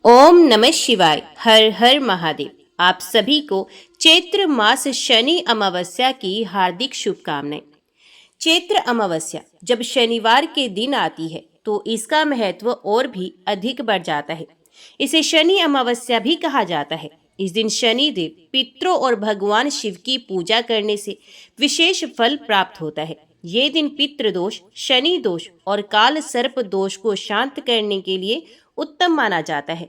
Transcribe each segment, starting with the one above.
ओम नमः शिवाय। हर हर महादेव। आप सभी को चैत्र मास शनि अमावस्या की हार्दिक शुभकामनाएं। चैत्र अमावस्या जब शनिवार के दिन आती है तो इसका महत्व और भी अधिक बढ़ जाता है। इसे शनि अमावस्या भी कहा जाता है। इस दिन शनि देव पितरों और भगवान शिव की पूजा करने से विशेष फल प्राप्त होता है। ये दिन पितृ दोष, शनि दोष और काल सर्प दोष को शांत करने के लिए उत्तम माना जाता है।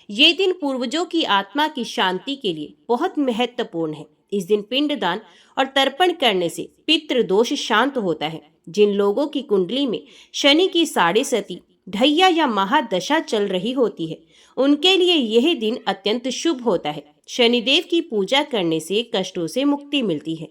ये दिन पूर्वजों की आत्मा की शांति के लिए बहुत महत्वपूर्ण है। इस दिन पिंडदान और तर्पण करने से पितृ दोष शांत होता है। जिन लोगों की कुंडली में शनि की साढ़े सती, ढैया या महादशा चल रही होती है, उनके लिए यह दिन अत्यंत शुभ होता है। शनिदेव की पूजा करने से कष्टों से मुक्ति मिलती है।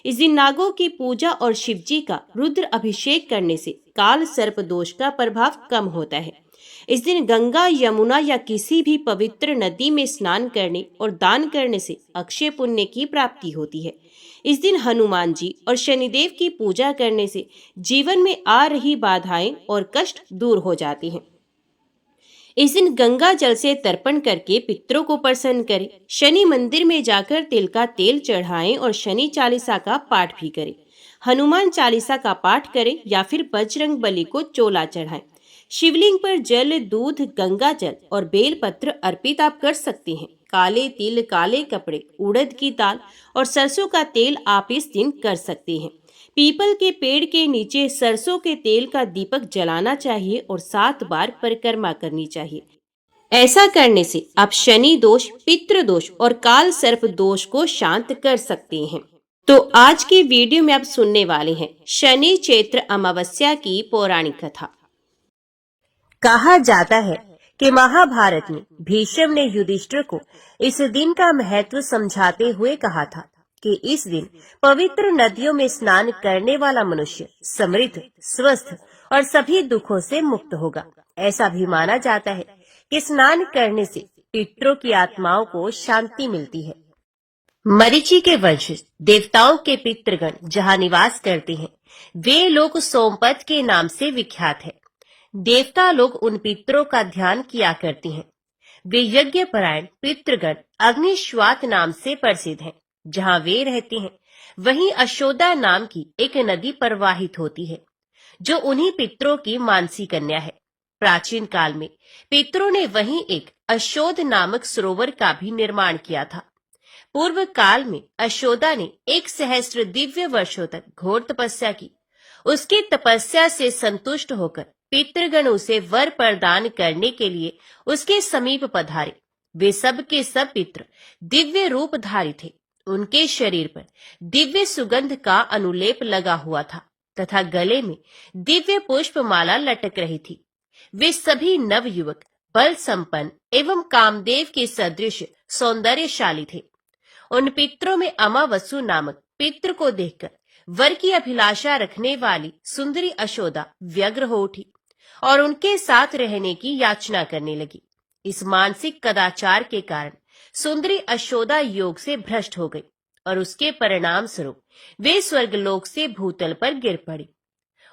इस दिन नागों की पूजा और शिवजी का रुद्र अभिषेक करने से काल सर्प दोष का प्रभाव कम होता है। इस दिन गंगा, यमुना या किसी भी पवित्र नदी में स्नान करने और दान करने से अक्षय पुण्य की प्राप्ति होती है। इस दिन हनुमान जी और शनिदेव की पूजा करने से जीवन में आ रही बाधाएं और कष्ट दूर हो जाती हैं। इस दिन गंगा जल से तर्पण करके पितरों को प्रसन्न करें। शनि मंदिर में जाकर तिल का तेल चढ़ाएं और शनि चालीसा का पाठ भी करें। हनुमान चालीसा का पाठ करें या फिर बजरंग बली को चोला चढ़ाएं। शिवलिंग पर जल, दूध, गंगा जल और बेल पत्र अर्पित आप कर सकते हैं। काले तिल, काले कपड़े, उड़द की दाल और सरसों का तेल आप इस दिन कर सकते हैं। पीपल के पेड़ के नीचे सरसों के तेल का दीपक जलाना चाहिए और 7 बार परिक्रमा करनी चाहिए। ऐसा करने से आप शनि दोष, पितृ दोष और काल सर्प दोष को शांत कर सकते हैं। तो आज की वीडियो में आप सुनने वाले हैं शनि चैत्र अमावस्या की पौराणिक कथा। कहा जाता है कि महाभारत में भीष्म ने युधिष्ठिर को इस दिन का महत्व समझाते हुए कहा था कि इस दिन पवित्र नदियों में स्नान करने वाला मनुष्य समृद्ध, स्वस्थ और सभी दुखों से मुक्त होगा। ऐसा भी माना जाता है कि स्नान करने से पितरों की आत्माओं को शांति मिलती है। मरीचि के वंशज देवताओं के पितृगण जहाँ निवास करते हैं, वे लोग सोमपत के नाम से विख्यात है। देवता लोग उन पितरों का ध्यान किया करते हैं। वे यज्ञ परायण पितृगण अग्निश्वात नाम से प्रसिद्ध हैं। जहाँ वे रहते हैं वहीं अशोदा नाम की एक नदी प्रवाहित होती है, जो उन्हीं पितरों की मानसी कन्या है। प्राचीन काल में पितरों ने वहीं एक अशोध नामक सरोवर का भी निर्माण किया था। पूर्व काल में अशोदा ने 1 सहस्त्र दिव्य वर्षों तक घोर तपस्या की। उसकी तपस्या से संतुष्ट होकर पितृगण उसे वर प्रदान करने के लिए उसके समीप पधारे। वे सब के सब पितृ दिव्य रूपधारी थे। उनके शरीर पर दिव्य सुगंध का अनुलेप लगा हुआ था तथा गले में दिव्य पुष्प माला लटक रही थी। वे सभी नव युवक, बल संपन्न एवं कामदेव के सदृश सौंदर्यशाली थे। उन पितरों में अमावसु नामक पितृ को देखकर वर की अभिलाषा रखने वाली सुंदरी अशोदा व्यग्र हो उठी और उनके साथ रहने की याचना करने लगी। इस मानसिक कदाचार के कारण सुंदरी अशोदा योग से भ्रष्ट हो गई और उसके परिणाम स्वरूप वे स्वर्गलोक से भूतल पर गिर पड़ी।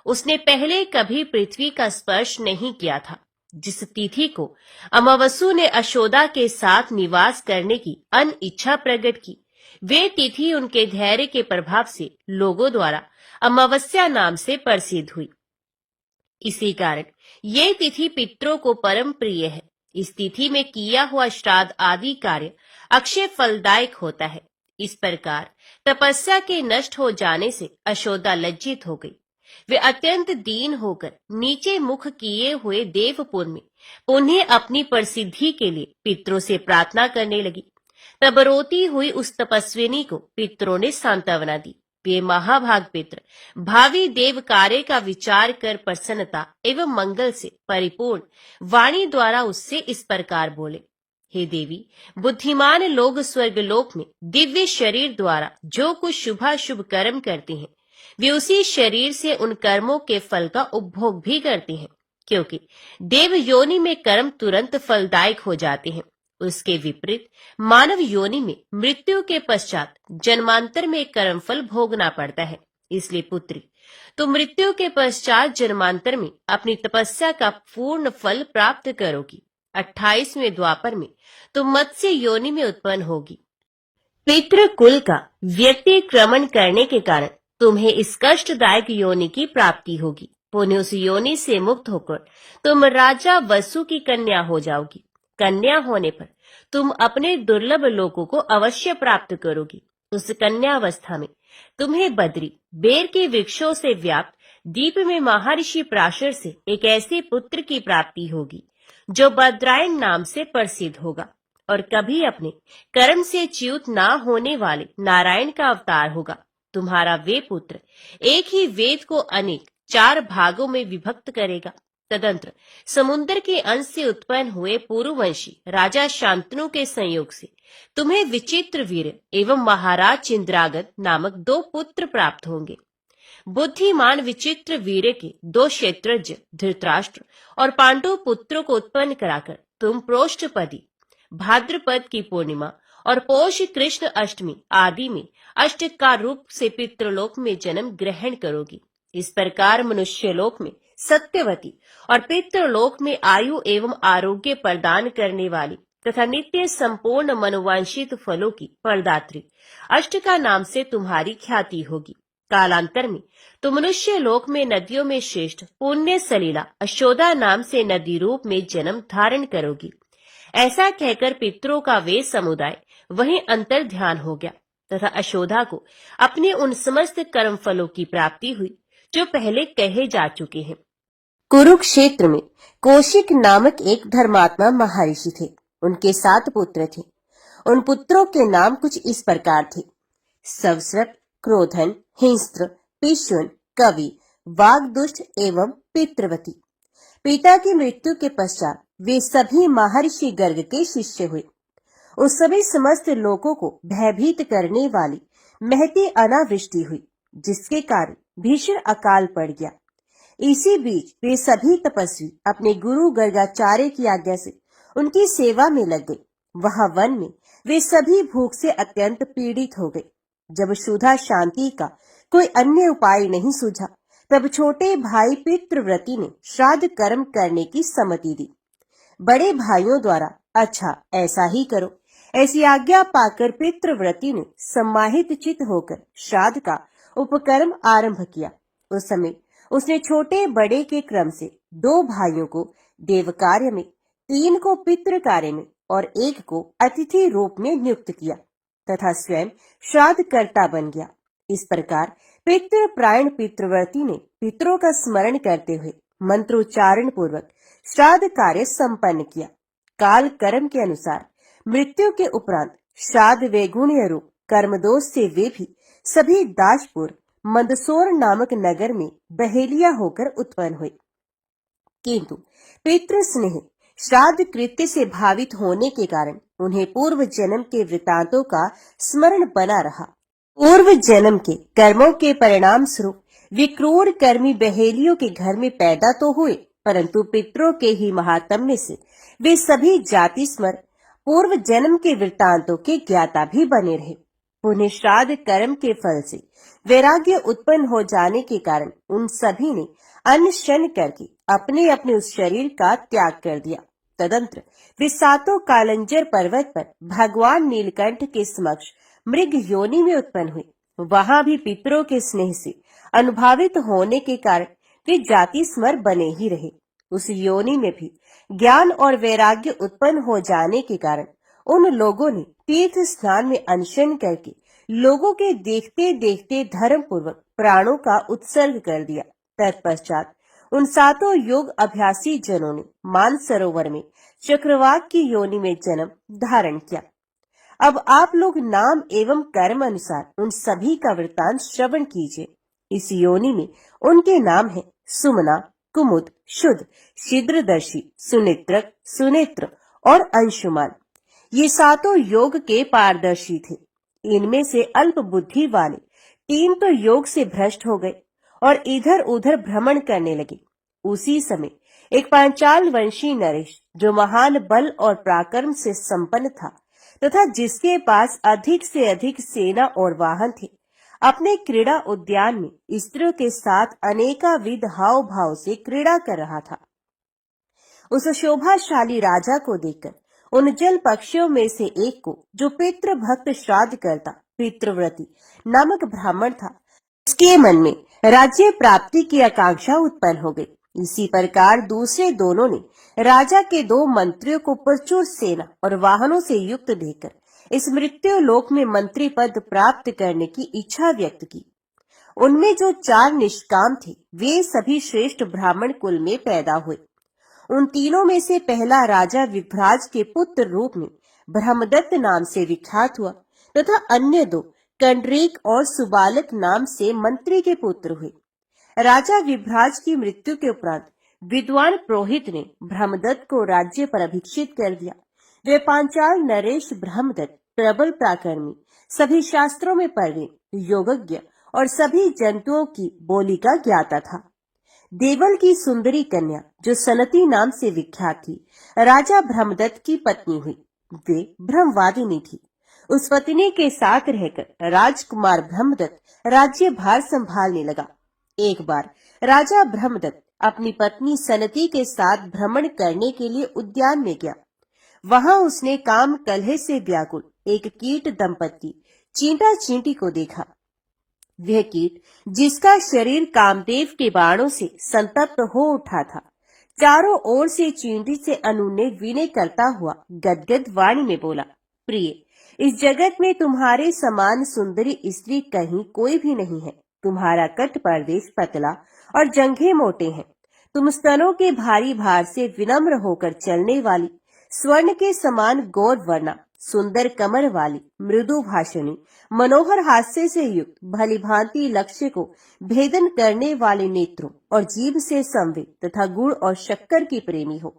उसने पहले कभी पृथ्वी का स्पर्श नहीं किया था। जिस तिथि को अमावसु ने अशोदा के साथ निवास करने की अनिच्छा प्रकट की, वे तिथि उनके धैर्य के प्रभाव से लोगों द्वारा अमावस्या नाम से प्रसिद्ध हुई। इसी कारण ये तिथि पितरों को परम प्रिय है। इस तिथि में किया हुआ श्राद्ध आदि कार्य अक्षय फलदायक होता है। इस प्रकार तपस्या के नष्ट हो जाने से अशोदा लज्जित हो गई। वे अत्यंत दीन होकर नीचे मुख किए हुए देवपुर में उन्हें अपनी प्रसिद्धि के लिए पितरों से प्रार्थना करने लगी। तब रोती हुई उस तपस्विनी को पितरों ने सांत्वना दी। वे महाभाग पितर भावी देव कार्य का विचार कर प्रसन्नता एवं मंगल से परिपूर्ण वाणी द्वारा उससे इस प्रकार बोले, हे देवी, बुद्धिमान लोग स्वर्गलोक में दिव्य शरीर द्वारा जो कुछ शुभाशुभ कर्म करते हैं, वे उसी शरीर से उन कर्मों के फल का उपभोग भी करते हैं, क्योंकि देव योनि में कर्म तुरंत फलदायक हो जाते हैं। उसके विपरीत मानव योनि में मृत्यु के पश्चात जन्मांतर में कर्मफल भोगना पड़ता है। इसलिए पुत्री, तो मृत्यु के पश्चात जन्मांतर में अपनी तपस्या का पूर्ण फल प्राप्त करोगी। 28वें द्वापर में तुम मत्स्य योनि में उत्पन्न होगी। पितृकुल का व्यतिक्रमण करने के कारण तुम्हें इस कष्टदायक योनि की प्राप्ति होगी। पुण्य उस योनि से मुक्त होकर तुम राजा वसु की कन्या हो जाओगी। कन्या होने पर तुम अपने दुर्लभ लोकों को अवश्य प्राप्त करोगी। उस कन्यावस्था में तुम्हें बद्री बेर के वृक्षों से व्याप्त दीप में महर्षि प्राशर से एक ऐसे पुत्र की प्राप्ति होगी जो बद्रायण नाम से प्रसिद्ध होगा और कभी अपने कर्म से च्युत ना होने वाले नारायण का अवतार होगा। तुम्हारा वे पुत्र एक ही वेद को अनेक 4 भागों में विभक्त करेगा। तदंतर समुद्र के अंश से उत्पन्न हुए पूर्ववंशी राजा शांतनु के संयोग से तुम्हें विचित्र वीर एवं महाराज चिंद्रागत नामक 2 पुत्र प्राप्त होंगे। बुद्धिमान विचित्र वीर के 2 क्षेत्रज्ञ धृतराष्ट्र और पांडु पुत्रों को उत्पन्न कराकर तुम प्रोष्ठपदी भाद्रपद की पूर्णिमा और पौष कृष्ण अष्टमी आदि में अष्टकार रूप से पितृलोक में जन्म ग्रहण करोगी। इस प्रकार मनुष्यलोक में सत्यवती और पितृलोक में आयु एवं आरोग्य प्रदान करने वाली तथा नित्य संपूर्ण मनोवांछित फलों की प्रदात्री अष्टका नाम से तुम्हारी ख्याति होगी। कालांतर में तो मनुष्य लोक में नदियों में श्रेष्ठ पुण्य सलीला अशोदा नाम से नदी रूप में जन्म धारण करोगी। ऐसा कहकर पितरों का वे समुदाय वहीं अंतर ध्यान हो गया तथा अशोदा को अपने उन समस्त कर्म फलों की प्राप्ति हुई जो पहले कहे जा चुके हैं। कुरुक्षेत्र में कौशिक नामक एक धर्मात्मा महर्षि थे। उनके 7 पुत्र थे। उन पुत्रों के नाम कुछ इस प्रकार थे: सवस्रक, क्रोधन, हिंस्त्र, पिशुन, कवि, वाग्दुष्ट एवं पितृवती। पिता की मृत्यु के पश्चात वे सभी महर्षि गर्ग के शिष्य हुए। उस समय समस्त लोगों को भयभीत करने वाली महती अनावृष्टि हुई, जिसके कारण भीषण अकाल पड़ गया। इसी बीच वे सभी तपस्वी अपने गुरु गर्गाचार्य की आज्ञा से उनकी सेवा में लग गए। वहां वन में वे सभी भूख से अत्यंत पीड़ित हो गए। जब क्षुधा शांति का कोई अन्य उपाय नहीं सूझा, तब छोटे भाई पितृव्रती ने श्राद्ध कर्म करने की सम्मति दी। बड़े भाइयों द्वारा अच्छा ऐसा ही करो ऐसी आज्ञा पाकर पितृव्रती ने सम्माहित चित्त होकर श्राद्ध का उपकर्म आरंभ किया। उस समय उसने छोटे बड़े के क्रम से 2 भाइयों को देव कार्य में, 3 को पितृ कार्य में और 1 को अतिथि रूप में नियुक्त किया तथा स्वयं श्राद्ध कर्ता बन गया। इस प्रकार पितृप्रायण पितृव्रती ने पितरों का स्मरण करते हुए मंत्रोच्चारण पूर्वक श्राद्ध कार्य संपन्न किया। काल कर्म के अनुसार मृत्यु के उपरांत श्राद्ध वैगुण्य रूप कर्म दोष से वे भी सभी दासपुर मंदसौर नामक नगर में बहेलिया होकर उत्पन्न हुए। किंतु पितृ स्नेह श्राद्ध कृत्य से भावित होने के कारण उन्हें पूर्व जन्म के वृतांतों का स्मरण बना रहा। पूर्व जन्म के कर्मों के परिणाम स्वरूप विक्रूर कर्मी बहेलियों के घर में पैदा तो हुए, परंतु पितरों के ही महात्म्य से वे सभी जाति स्मर पूर्व जन्म के वृतांतों के ज्ञाता भी बने रहे। उन्हें श्राद्ध कर्म के फल से वैराग्य उत्पन्न हो जाने के कारण उन सभी ने अनशन करके अपने अपने उस शरीर का त्याग कर दिया। तदंतर वे 7 कालंजर पर्वत पर भगवान नीलकंठ के समक्ष मृग योनि में उत्पन्न हुए। वहां भी पितरों के स्नेह से अनुभावित होने के कारण वे जाति स्मर बने ही रहे। उस योनि में भी ज्ञान और वैराग्य उत्पन्न हो जाने के कारण उन लोगों ने तीर्थ स्नान में अनशन करके लोगों के देखते देखते धर्म पूर्वक प्राणों का उत्सर्ग कर दिया। तत्पश्चात उन 7 योग अभ्यासी जनों ने मानसरोवर में चक्रवाक की योनि में जन्म धारण किया। अब आप लोग नाम एवं कर्म अनुसार उन सभी का वृत्तांत श्रवण कीजिए। इस योनि में उनके नाम है सुमना, कुमुद, शुद्ध, शीघ्रदर्शी, सुनेत्रक, सुनेत्र और अंशुमान। ये 7 योग के पारदर्शी थे। इनमें से अल्प बुद्धि वाले 3 तो योग से भ्रष्ट हो गए और इधर उधर भ्रमण करने लगे। उसी समय एक पांचाल वंशी नरेश, जो महान बल और पराक्रम से संपन्न था तथा जिसके पास अधिक से अधिक सेना और वाहन थे, अपने क्रीड़ा उद्यान में स्त्रियों के साथ अनेकाविध हाव भाव से क्रीड़ा कर रहा था। उस शोभाशाली राजा को देखकर उन जल पक्षियों में से एक को, जो पितृ भक्त श्राद्ध करता पितृव्रती नामक ब्राह्मण था, उसके मन में राज्य प्राप्ति की आकांक्षा उत्पन्न हो गई। इसी प्रकार दूसरे दोनों ने राजा के 2 मंत्रियों को प्रचुर सेना और वाहनों से युक्त देखकर इस मृत्यु लोक में मंत्री पद प्राप्त करने की इच्छा व्यक्त की। उनमें जो 4 निष्काम थे, वे सभी श्रेष्ठ ब्राह्मण कुल में पैदा हुए। उन तीनों में से पहला राजा विभ्राज के पुत्र रूप में ब्रह्मदत्त नाम से विख्यात हुआ तथा अन्य 2 कंडरीक और सुबालक नाम से मंत्री के पुत्र हुए। राजा विभ्राज की मृत्यु के उपरांत विद्वान पुरोहित ने ब्रह्मदत्त को राज्य पर अभिषिक्त कर दिया। वे पांचाल नरेश ब्रह्मदत्त प्रबल पराक्रमी, सभी शास्त्रों में प्रवीण, योगज्ञ और सभी जंतुओं की बोली का ज्ञाता था। देवल की सुंदरी कन्या, जो सनती नाम से विख्यात थी, राजा ब्रह्मदत्त की पत्नी हुई। वे ब्रह्मवादिनी थी। उस पत्नी के साथ रहकर राजकुमार ब्रह्मदत्त राज्य भार संभालने लगा। एक बार राजा ब्रह्मदत्त अपनी पत्नी सनती के साथ भ्रमण करने के लिए उद्यान में गया। वहां उसने काम कलह से व्याकुल एक कीट दंपत्ति चींटा चींटी को देखा। वह कीट, जिसका शरीर कामदेव के बाणों से संतप्त हो उठा था, चारों ओर से चींटी से अनुनय विनय करता हुआ गदगद वाणी में बोला, प्रिय, इस जगत में तुम्हारे समान सुंदरी स्त्री कहीं कोई भी नहीं है। तुम्हारा कट प्रदेश पतला और जंघे मोटे हैं। तुम स्तनों के भारी भार से विनम्र होकर चलने वाली, स्वर्ण के समान गौर वर्णा, सुंदर कमर वाली, मृदु भाषणी, मनोहर हास्य से युक्त, भली भांति लक्ष्य को भेदन करने वाले नेत्रों और जीभ से संवेद तथा गुड़ और शक्कर की प्रेमी हो।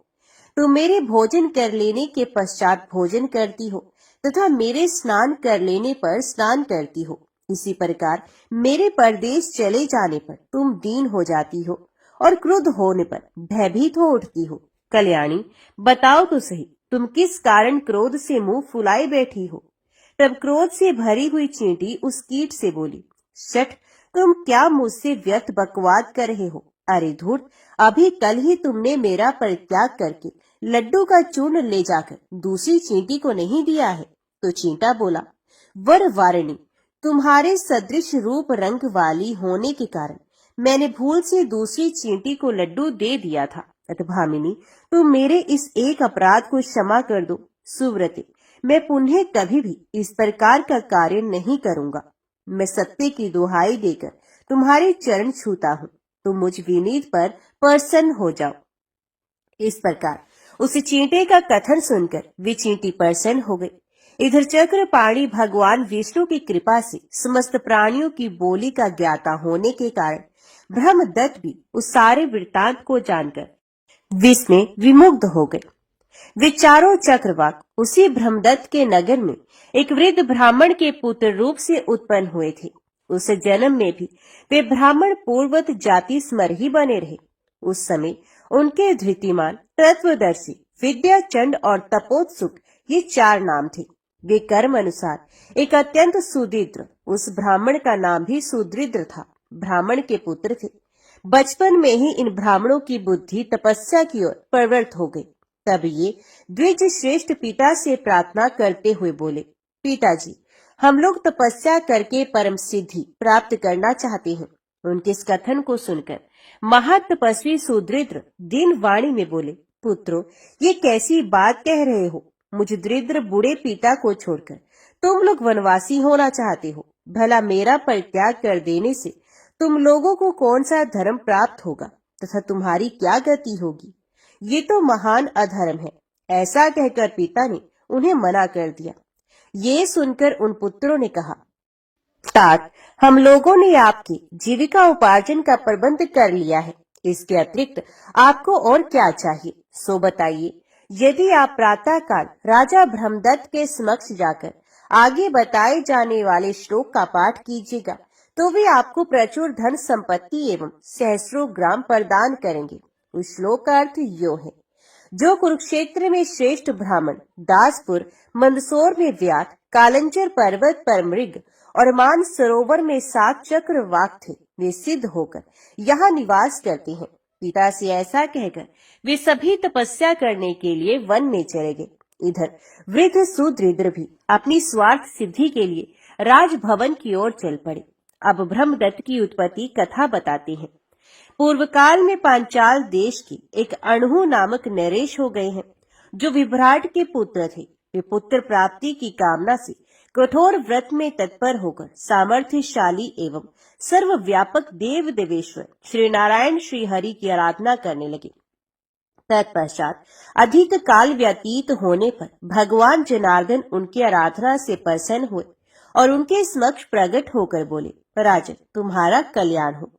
तुम मेरे भोजन कर लेने के पश्चात भोजन करती हो तथा मेरे स्नान कर लेने पर स्नान करती हो। इसी प्रकार मेरे परदेश चले जाने पर तुम दीन हो जाती हो और क्रुद्ध होने पर भयभीत हो उठती हो। कल्याणी, बताओ तो सही, तुम किस कारण क्रोध से मुंह फुलाए बैठी हो? तब क्रोध से भरी हुई चींटी उस कीट से बोली, शठ, तुम क्या मुझसे व्यर्थ बकवाद कर रहे हो? अरे धूर्त, अभी कल ही तुमने मेरा परित्याग करके लड्डू का चूर्ण ले जाकर दूसरी चींटी को नहीं दिया है। तो चींटा बोला, वर वारिणी, तुम्हारे सदृश रूप रंग वाली होने के कारण मैंने भूल से दूसरी चींटी को लड्डू दे दिया था। भामिनी, तुम मेरे इस एक अपराध को क्षमा कर दो। सुव्रते, मैं पुनः कभी भी इस प्रकार का कार्य नहीं करूंगा। मैं सत्य की दुहाई देकर तुम्हारे चरण छूता हूँ। तुम मुझ विनीत पर प्रसन्न हो जाओ। इस प्रकार उस चींटे का कथन सुनकर वे चींटी प्रसन्न हो गई। इधर चक्रपाणी भगवान विष्णु की कृपा से समस्त प्राणियों की बोली का ज्ञाता होने के कारण ब्रह्मदत्त भी उस सारे वृत्तांत को जानकर विस्मय विमुग्ध हो गए। वे चारों चक्रवाक उसी ब्रह्मदत्त के नगर में एक वृद्ध ब्राह्मण के पुत्र रूप से उत्पन्न हुए थे। उस जन्म में भी वे ब्राह्मण पूर्वत जाति स्मर ही बने रहे। उस समय उनके धृतिमान, तत्वदर्शी, विद्याचंड और तपोत्सुक ये 4 नाम थे। वे कर्म अनुसार एक अत्यंत सुदृढ़, उस ब्राह्मण का नाम भी सुदृढ़ था, ब्राह्मण के पुत्र थे। बचपन में ही इन ब्राह्मणों की बुद्धि तपस्या की ओर प्रवृत्त हो गई। तब ये द्विज श्रेष्ठ पिता से प्रार्थना करते हुए बोले, पिताजी, हम लोग तपस्या करके परम सिद्धि प्राप्त करना चाहते हैं। उनके इस कथन को सुनकर महातपस्वी सुदृढ़ दीन वाणी में बोले, पुत्रो, ये कैसी बात कह रहे हो? मुझ दृढ़ बूढ़े पिता को छोड़कर तुम लोग वनवासी होना चाहते हो। भला मेरा परित्याग कर देने से तुम लोगों को कौन सा धर्म प्राप्त होगा तथा तुम्हारी क्या गति होगी? ये तो महान अधर्म है। ऐसा कहकर पिता ने उन्हें मना कर दिया। ये सुनकर उन पुत्रों ने कहा, तात, हम लोगों ने आपकी जीविका उपार्जन का प्रबंध कर लिया है। इसके अतिरिक्त आपको और क्या चाहिए, सो बताइए। यदि आप प्रातः काल राजा ब्रह्मदत्त के समक्ष जाकर आगे बताए जाने वाले श्लोक का पाठ कीजिएगा तो वे आपको प्रचुर धन संपत्ति एवं सहस्रों ग्राम प्रदान करेंगे। उस श्लोक का अर्थ यो है, जो कुरुक्षेत्र में श्रेष्ठ ब्राह्मण, दासपुर मंदसौर में व्यात, कालंचर पर्वत पर मृग और मान सरोवर में 7 चक्रवाक थे, वे सिद्ध होकर यहाँ निवास करते हैं। पिता से ऐसा कहकर वे सभी तपस्या करने के लिए वन में चले गए। इधर वृद्ध सुदृढ़ भी अपनी स्वार्थ सिद्धि के लिए राजभवन की ओर चल पड़े। अब ब्रह्मदत्त की उत्पत्ति कथा बताते हैं। पूर्व काल में पांचाल देश के एक अणहु नामक नरेश हो गए हैं, जो विभ्राट के पुत्र थे। वे पुत्र प्राप्ति की कामना से कठोर व्रत में तत्पर होकर सामर्थ्यशाली एवं सर्वव्यापक देव देवेश्वर श्री नारायण श्री हरि की आराधना करने लगे। तत्पश्चात अधिक काल व्यतीत होने पर भगवान जनार्दन उनकी आराधना से प्रसन्न हुए और उनके समक्ष प्रकट होकर बोले, राजन, तुम्हारा कल्याण हो।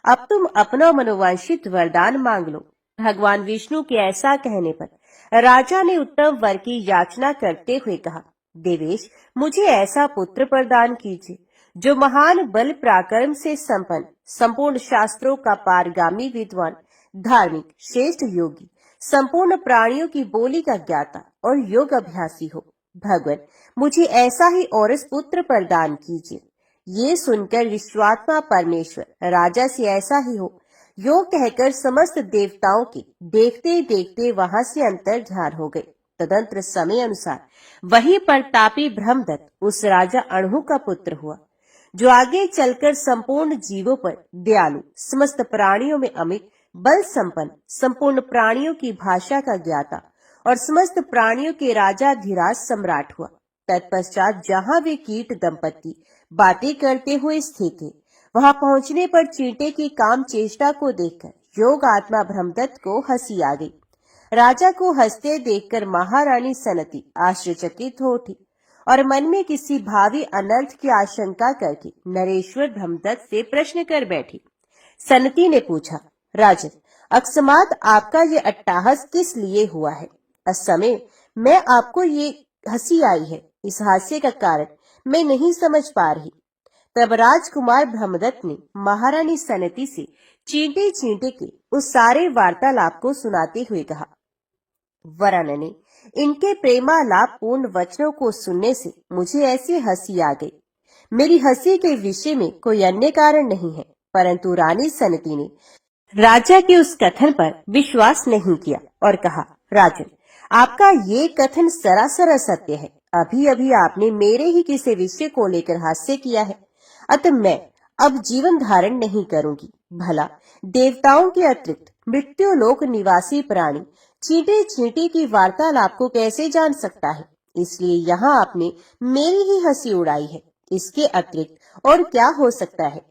अब तुम अपना मनोवांछित वरदान मांग लो। भगवान विष्णु के ऐसा कहने पर राजा ने उत्तम वर की याचना करते हुए कहा, देवेश, मुझे ऐसा पुत्र प्रदान कीजिए जो महान बल पराक्रम से संपन्न, संपूर्ण शास्त्रों का पारगामी विद्वान, धार्मिक, श्रेष्ठ योगी, संपूर्ण प्राणियों की बोली का ज्ञाता और योग अभ्यासी हो। भगवान, मुझे ऐसा ही औरस पुत्र प्रदान कीजिए। ये सुनकर विश्वात्मा परमेश्वर राजा से ऐसा ही हो यो कहकर समस्त देवताओं के देखते देखते वहां से अंतर ध्यान हो गए। तदंतर समय अनुसार वही प्रतापी ब्रह्मदत्त उस राजा अणहु का पुत्र हुआ, जो आगे चलकर संपूर्ण जीवों पर दयालु, समस्त प्राणियों में अमित बल संपन्न, संपूर्ण प्राणियों की भाषा का ज्ञाता और समस्त प्राणियों के राजाधिराज सम्राट हुआ। तत्पश्चात जहाँ वे कीट दंपत्ति बातें करते हुए स्थित थे, वहां पहुंचने पर चींटे की काम चेष्टा को देखकर योग आत्मा ब्रह्मदत्त को हंसी आ गई। राजा को हंसते देखकर महारानी सनती आश्चर्यचकित हो उठी और मन में किसी भावी अनर्थ की आशंका करके नरेश्वर ब्रह्मदत्त से प्रश्न कर बैठी। सनती ने पूछा, राजन, अकस्मात आपका ये अट्टहास किस लिए हुआ है? इस समय मैं आपको ये हंसी आई है, इस हास्य का कारण मैं नहीं समझ पा रही। तब राजकुमार ब्रह्मदत्त ने महारानी सनती से चींटे चींटे के उस सारे वार्तालाप को सुनाते हुए कहा, वरानने, इनके प्रेमालाप पूर्ण वचनों को सुनने से मुझे ऐसी हंसी आ गई। मेरी हंसी के विषय में कोई अन्य कारण नहीं है, परंतु रानी सनती ने राजा के उस कथन पर विश्वास नहीं किया और कहा, राजन, आपका ये कथन सरासर असत्य है। अभी अभी आपने मेरे ही किसी विषय को लेकर हास्य किया है, अतः मैं अब जीवन धारण नहीं करूंगी। भला देवताओं के अतिरिक्त मृत्यु लोक निवासी प्राणी चींटे चींटे की वार्तालाप को कैसे जान सकता है? इसलिए यहाँ आपने मेरी ही हंसी उड़ाई है, इसके अतिरिक्त और क्या हो सकता है?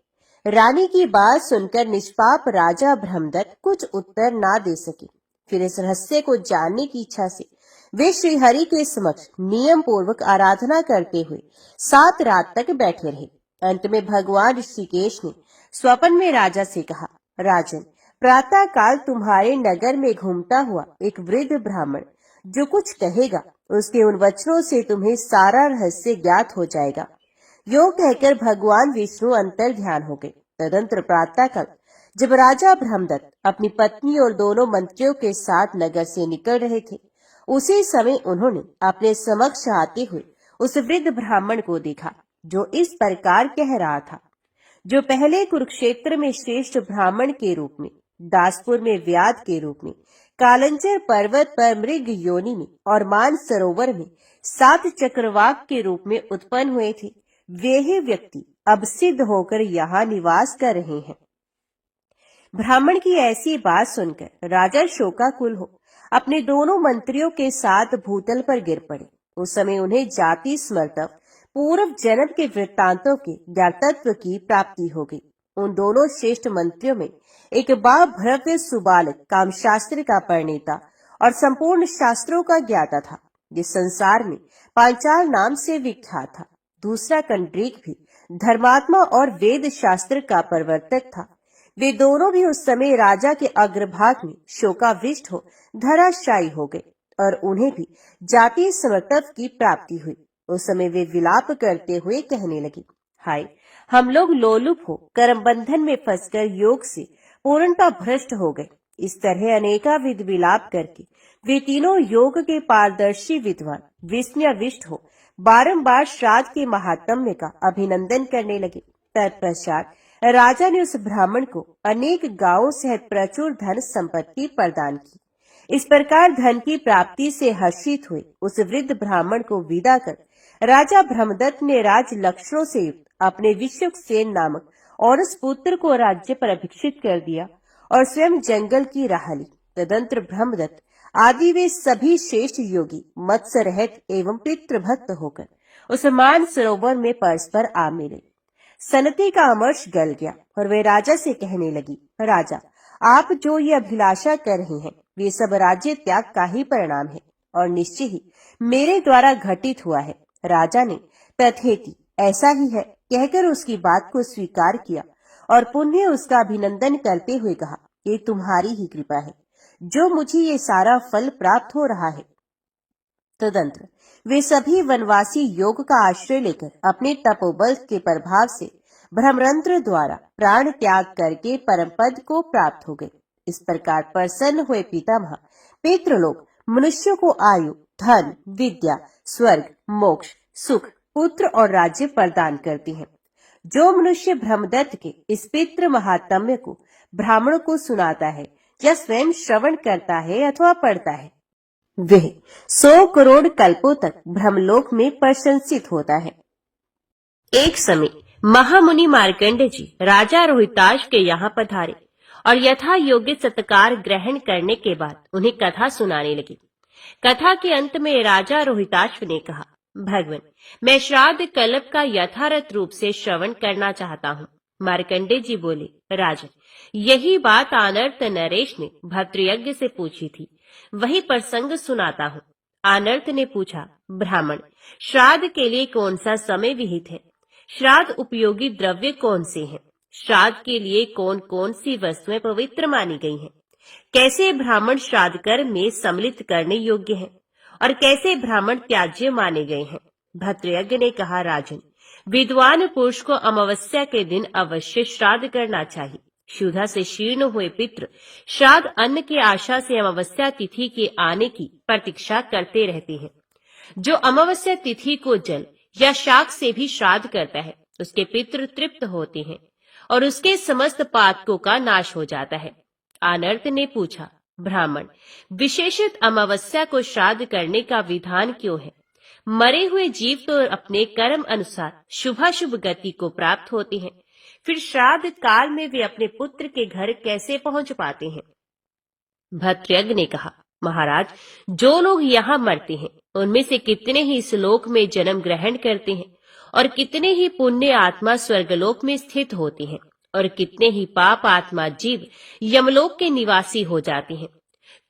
रानी की बात सुनकर निष्पाप राजा ब्रह्मदत्त कुछ उत्तर ना दे सके। फिर इस रहस्य को जानने की इच्छा से वे श्री हरि के समक्ष नियम पूर्वक आराधना करते हुए 7 रात तक बैठे रहे। अंत में भगवान ऋषिकेश ने स्वप्न में राजा से कहा, राजन, प्रातः काल तुम्हारे नगर में घूमता हुआ एक वृद्ध ब्राह्मण जो कुछ कहेगा, उसके उन वचनों से तुम्हें सारा रहस्य ज्ञात हो जाएगा। यो कहकर भगवान विष्णु अंतर ध्यान हो गए। तदंतर प्रातः काल जब राजा ब्रह्मदत्त अपनी पत्नी और दोनों मंत्रियों के साथ नगर से निकल रहे थे, उसी समय उन्होंने अपने समक्ष आते हुए उस वृद्ध ब्राह्मण को देखा, जो इस प्रकार कह रहा था, जो पहले कुरुक्षेत्र में श्रेष्ठ ब्राह्मण के रूप में, दासपुर में व्याध के रूप में, कालंचर पर्वत पर मृग योनि में और मान सरोवर में 7 चक्रवाक के रूप में उत्पन्न हुए थे, वे ही व्यक्ति अब सिद्ध होकर यहाँ निवास कर रहे हैं। ब्राह्मण की ऐसी बात सुनकर राजा शोकाकुल हो अपने दोनों मंत्रियों के साथ भूतल पर गिर पड़े। उस समय उन्हें जाति स्मर्तव पूर्व जन्म के वृत्तांतों के ज्ञातत्व की प्राप्ति हो गई। उन दोनों श्रेष्ठ मंत्रियों में एक भव्य सुबालक कामशास्त्र का परिणेता और संपूर्ण शास्त्रों का ज्ञाता था, जिस संसार में पांचाल नाम से विख्यात था। दूसरा कंड्रीक भी धर्मात्मा और वेद शास्त्र का प्रवर्तक था। वे दोनों भी उस समय राजा के अग्रभाग में शोकाविष्ट हो धराशायी हो गए और उन्हें भी जातीय समर्तव की प्राप्ति हुई। उस समय वे विलाप करते हुए कहने लगे, हाय, हम लोग लोलुप हो कर्म बंधन में फंसकर योग से पूर्णतः भ्रष्ट हो गए। इस तरह अनेकाविध विलाप करके वे तीनों योग के पारदर्शी विद्वान विस्मयाविष्ट हो बारंबार श्राद्ध के महात्म्य का अभिनंदन करने लगे। तत्पश्चात राजा ने उस ब्राह्मण को अनेक गांवों सहित प्रचुर धन संपत्ति प्रदान की। इस प्रकार धन की प्राप्ति से हर्षित हुए उस वृद्ध ब्राह्मण को विदा कर राजा ब्रह्मदत्त ने राज लक्षणों से युक्त अपने विश्वक्सेन नामक और उस पुत्र को राज्य पर अभिषिक्त कर दिया और स्वयं जंगल की राह ली। तदंतर ब्रह्मदत्त आदि वे सभी श्रेष्ठ योगी मत्स्य रहित एवं पितृभक्त होकर उस मान सरोवर में परस्पर आ मिले। सनती का अमर्ष गल गया और वे राजा से कहने लगी, राजा, आप जो ये अभिलाषा कर रहे हैं वे सब राज्य त्याग का ही परिणाम है और निश्चय ही मेरे द्वारा घटित हुआ है। राजा ने तथेति ऐसा ही है कहकर उसकी बात को स्वीकार किया और पुनः उसका अभिनंदन करते हुए कहा, ये तुम्हारी ही कृपा है जो मुझे ये सारा फल प्राप्त हो रहा है। तदंतर वे सभी वनवासी योग का आश्रय लेकर अपने तपोबल के प्रभाव से ब्रह्मरंध्र द्वारा प्राण त्याग करके परम पद को प्राप्त हो गए। इस प्रकार प्रसन्न हुए पितामह पितृलोक मनुष्यों को आयु, धन, विद्या, स्वर्ग, मोक्ष, सुख, पुत्र और राज्य प्रदान करती हैं। जो मनुष्य ब्रह्मदत्त के इस पितृ महात्म्य को ब्राह्मणों को सुनाता है या स्वयं श्रवण करता है अथवा पढ़ता है, वह 100 करोड़ कल्पों तक ब्रह्मलोक में प्रशंसित होता है। एक समय महामुनि मार्कंडेय जी राजा रोहिताश के यहाँ पधारे और यथा योग्य सत्कार ग्रहण करने के बाद उन्हें कथा सुनाने लगी। कथा के अंत में राजा रोहिताश्व ने कहा, भगवान, मैं श्राद्ध कल्प का यथार्थ रूप से श्रवण करना चाहता हूँ। मार्कंडेय जी बोले, राजन, यही बात आनर्त नरेश ने भद्रयज्ञ से पूछी थी, वही प्रसंग सुनाता हूँ। आनर्त ने पूछा, ब्राह्मण, श्राद्ध के लिए कौन सा समय विहित है? श्राद्ध उपयोगी द्रव्य कौन से हैं? श्राद्ध के लिए कौन कौन सी वस्तुएं पवित्र मानी गई हैं? कैसे ब्राह्मण श्राद्ध कर्म में सम्मिलित करने योग्य हैं और कैसे ब्राह्मण त्याज्य माने गए हैं? भद्रयज्ञ ने कहा, राजन, विद्वान पुरुष को अमावस्या के दिन अवश्य श्राद्ध करना चाहिए। क्षुधा से शीर्ण हुए पितृ श्राद्ध अन्न की आशा से अमावस्या तिथि के आने की प्रतीक्षा करते रहते हैं। जो अमावस्या तिथि को जल या शाक से भी श्राद्ध करता है उसके पितृ तृप्त होते हैं और उसके समस्त पातकों का नाश हो जाता है। आनर्त ने पूछा, ब्राह्मण, विशेषत अमावस्या को श्राद्ध करने का विधान क्यों है? मरे हुए जीव तो अपने कर्म अनुसार शुभाशुभ गति को प्राप्त होते हैं, फिर श्राद्ध काल में वे अपने पुत्र के घर कैसे पहुंच पाते हैं? भद्रयज्ञ ने कहा, महाराज, जो लोग यहाँ मरते हैं उनमें से कितने ही इस लोक में जन्म ग्रहण करते हैं और कितने ही पुण्य आत्मा स्वर्गलोक में स्थित होती हैं और कितने ही पाप आत्मा जीव यमलोक के निवासी हो जाते हैं।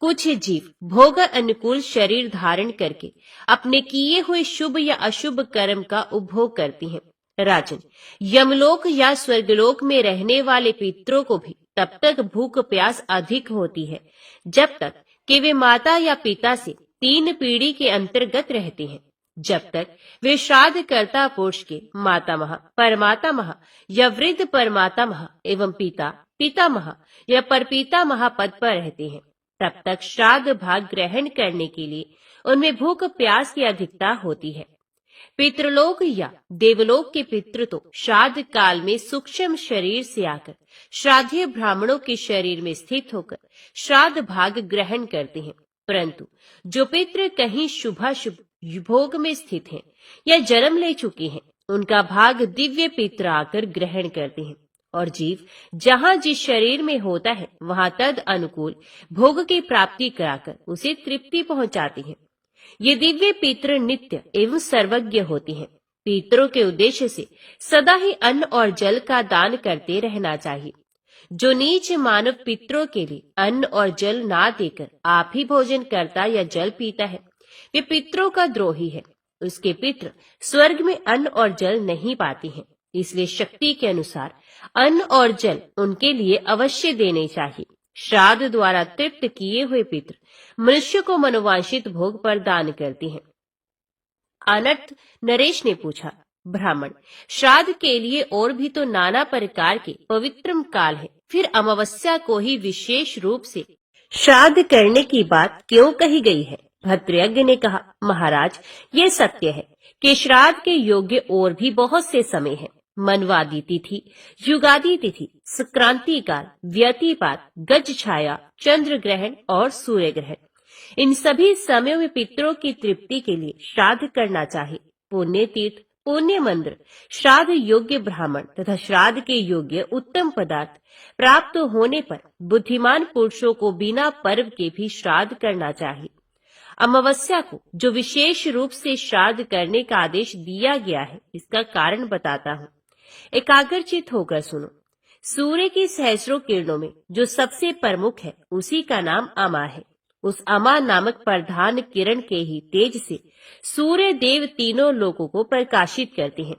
कुछ जीव भोग अनुकूल शरीर धारण करके अपने किए हुए शुभ या अशुभ कर्म का उपभोग करती हैं। राजन, यमलोक या स्वर्गलोक में रहने वाले पितरों को भी तब तक भूख प्यास अधिक होती है जब तक कि वे माता या पिता से 3 पीढ़ी के अंतर्गत रहते हैं। जब तक वे श्राद्ध कर्ता पुरुष के मातामह, परमातामह या वृद्ध परमातामह एवं पिता, पितामह या परपितामह पद पर रहते हैं, तब तक श्राद्ध भाग ग्रहण करने के लिए उनमें भूख प्यास की अधिकता होती है। पितृलोक या देवलोक के पितृ तो श्राद्ध काल में सूक्ष्म शरीर से आकर श्राद्धीय ब्राह्मणों के शरीर में स्थित होकर श्राद्ध भाग ग्रहण करते हैं, परंतु जो पितृ कहीं शुभाशुभ भोग में स्थित हैं या जन्म ले चुके हैं, उनका भाग दिव्य पितृ आकर ग्रहण करते हैं और जीव जहाँ जिस शरीर में होता है वहाँ तद अनुकूल भोग की प्राप्ति कराकर उसे तृप्ति पहुँचाते हैं। ये दिव्य पितृ नित्य एवं सर्वज्ञ होती हैं। पितरों के उद्देश्य से सदा ही अन्न और जल का दान करते रहना चाहिए। जो नीच मानव पितरों के लिए अन्न और जल ना देकर आप ही भोजन करता या जल पीता है, वे पितरों का द्रोही है। उसके पितृ स्वर्ग में अन्न और जल नहीं पाते हैं, इसलिए शक्ति के अनुसार अन्न और जल उनके लिए अवश्य देने चाहिए। श्राद्ध द्वारा तृप्त किए हुए पितृ मनुष्य को मनोवांछित भोग प्रदान करते हैं। अनर्थ नरेश ने पूछा, ब्राह्मण, श्राद्ध के लिए और भी तो नाना प्रकार के पवित्रम काल है, फिर अमावस्या को ही विशेष रूप से श्राद्ध करने की बात क्यों कही गई है? भद्रयज्ञ ने कहा, महाराज, ये सत्य है कि श्राद्ध के योग्य और भी बहुत से समय हैं, मनवादी तिथि, युगादि तिथि, संक्रांति काल, व्यतिपात, गज छाया, चंद्र ग्रहण और सूर्य ग्रहण, इन सभी समयों में पितरों की तृप्ति के लिए श्राद्ध करना चाहिए। पुण्य तीर्थ, पुण्य मंदिर, श्राद्ध योग्य ब्राह्मण तथा श्राद्ध के योग्य उत्तम पदार्थ प्राप्त होने पर बुद्धिमान पुरुषों को बिना पर्व के भी श्राद्ध करना चाहिए। अमावस्या को जो विशेष रूप से श्राद्ध करने का आदेश दिया गया है, इसका कारण बताता हूँ। एकाग्रचित होकर सुनो। सूर्य की सहस्रों किरणों में जो सबसे प्रमुख है, उसी का नाम अमा है। उस अमा नामक प्रधान किरण के ही तेज से सूर्य देव तीनों लोकों को प्रकाशित करते हैं।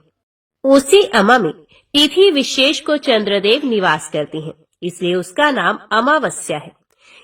उसी अमा में तिथि विशेष को चंद्रदेव निवास करते हैं, इसलिए उसका नाम अमावस्या है।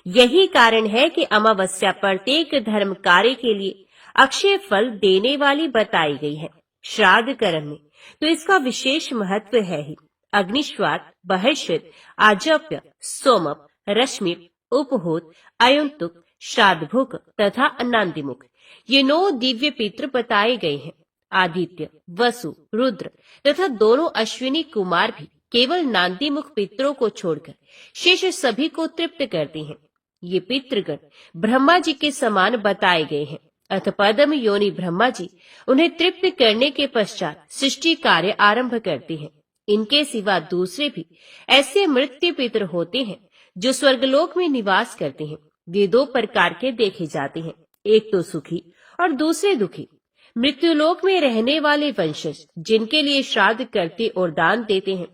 यही कारण है कि अमावस्या प्रत्येक धर्म कार्य के लिए अक्षय फल देने वाली बताई गई है। श्राद्ध कर्म में तो इसका विशेष महत्व है ही। अग्निश्वात, बहिष्कृत, आजप्य, सोमप, रश्मिप, उपहोत, अयुंतुक, श्राद्धभुक तथा अन्नादिमुख, ये 9 दिव्य पितृ बताए गए हैं। आदित्य, वसु, रुद्र तथा दोनों अश्विनी कुमार भी केवल नांदीमुख पितरों को छोड़कर शेष सभी को तृप्त करते हैं। ये पितृगण ब्रह्मा जी के समान बताए गए हैं। अथ पद्म योनि ब्रह्मा जी उन्हें तृप्त करने के पश्चात सृष्टि कार्य आरंभ करते हैं। इनके सिवा दूसरे भी ऐसे मृत्यु पितर होते हैं जो स्वर्गलोक में निवास करते हैं। वे 2 प्रकार के देखे जाते हैं, एक तो सुखी और दूसरे दुखी। मृत्युलोक में रहने वाले वंशज जिनके लिए श्राद्ध करते और दान देते हैं,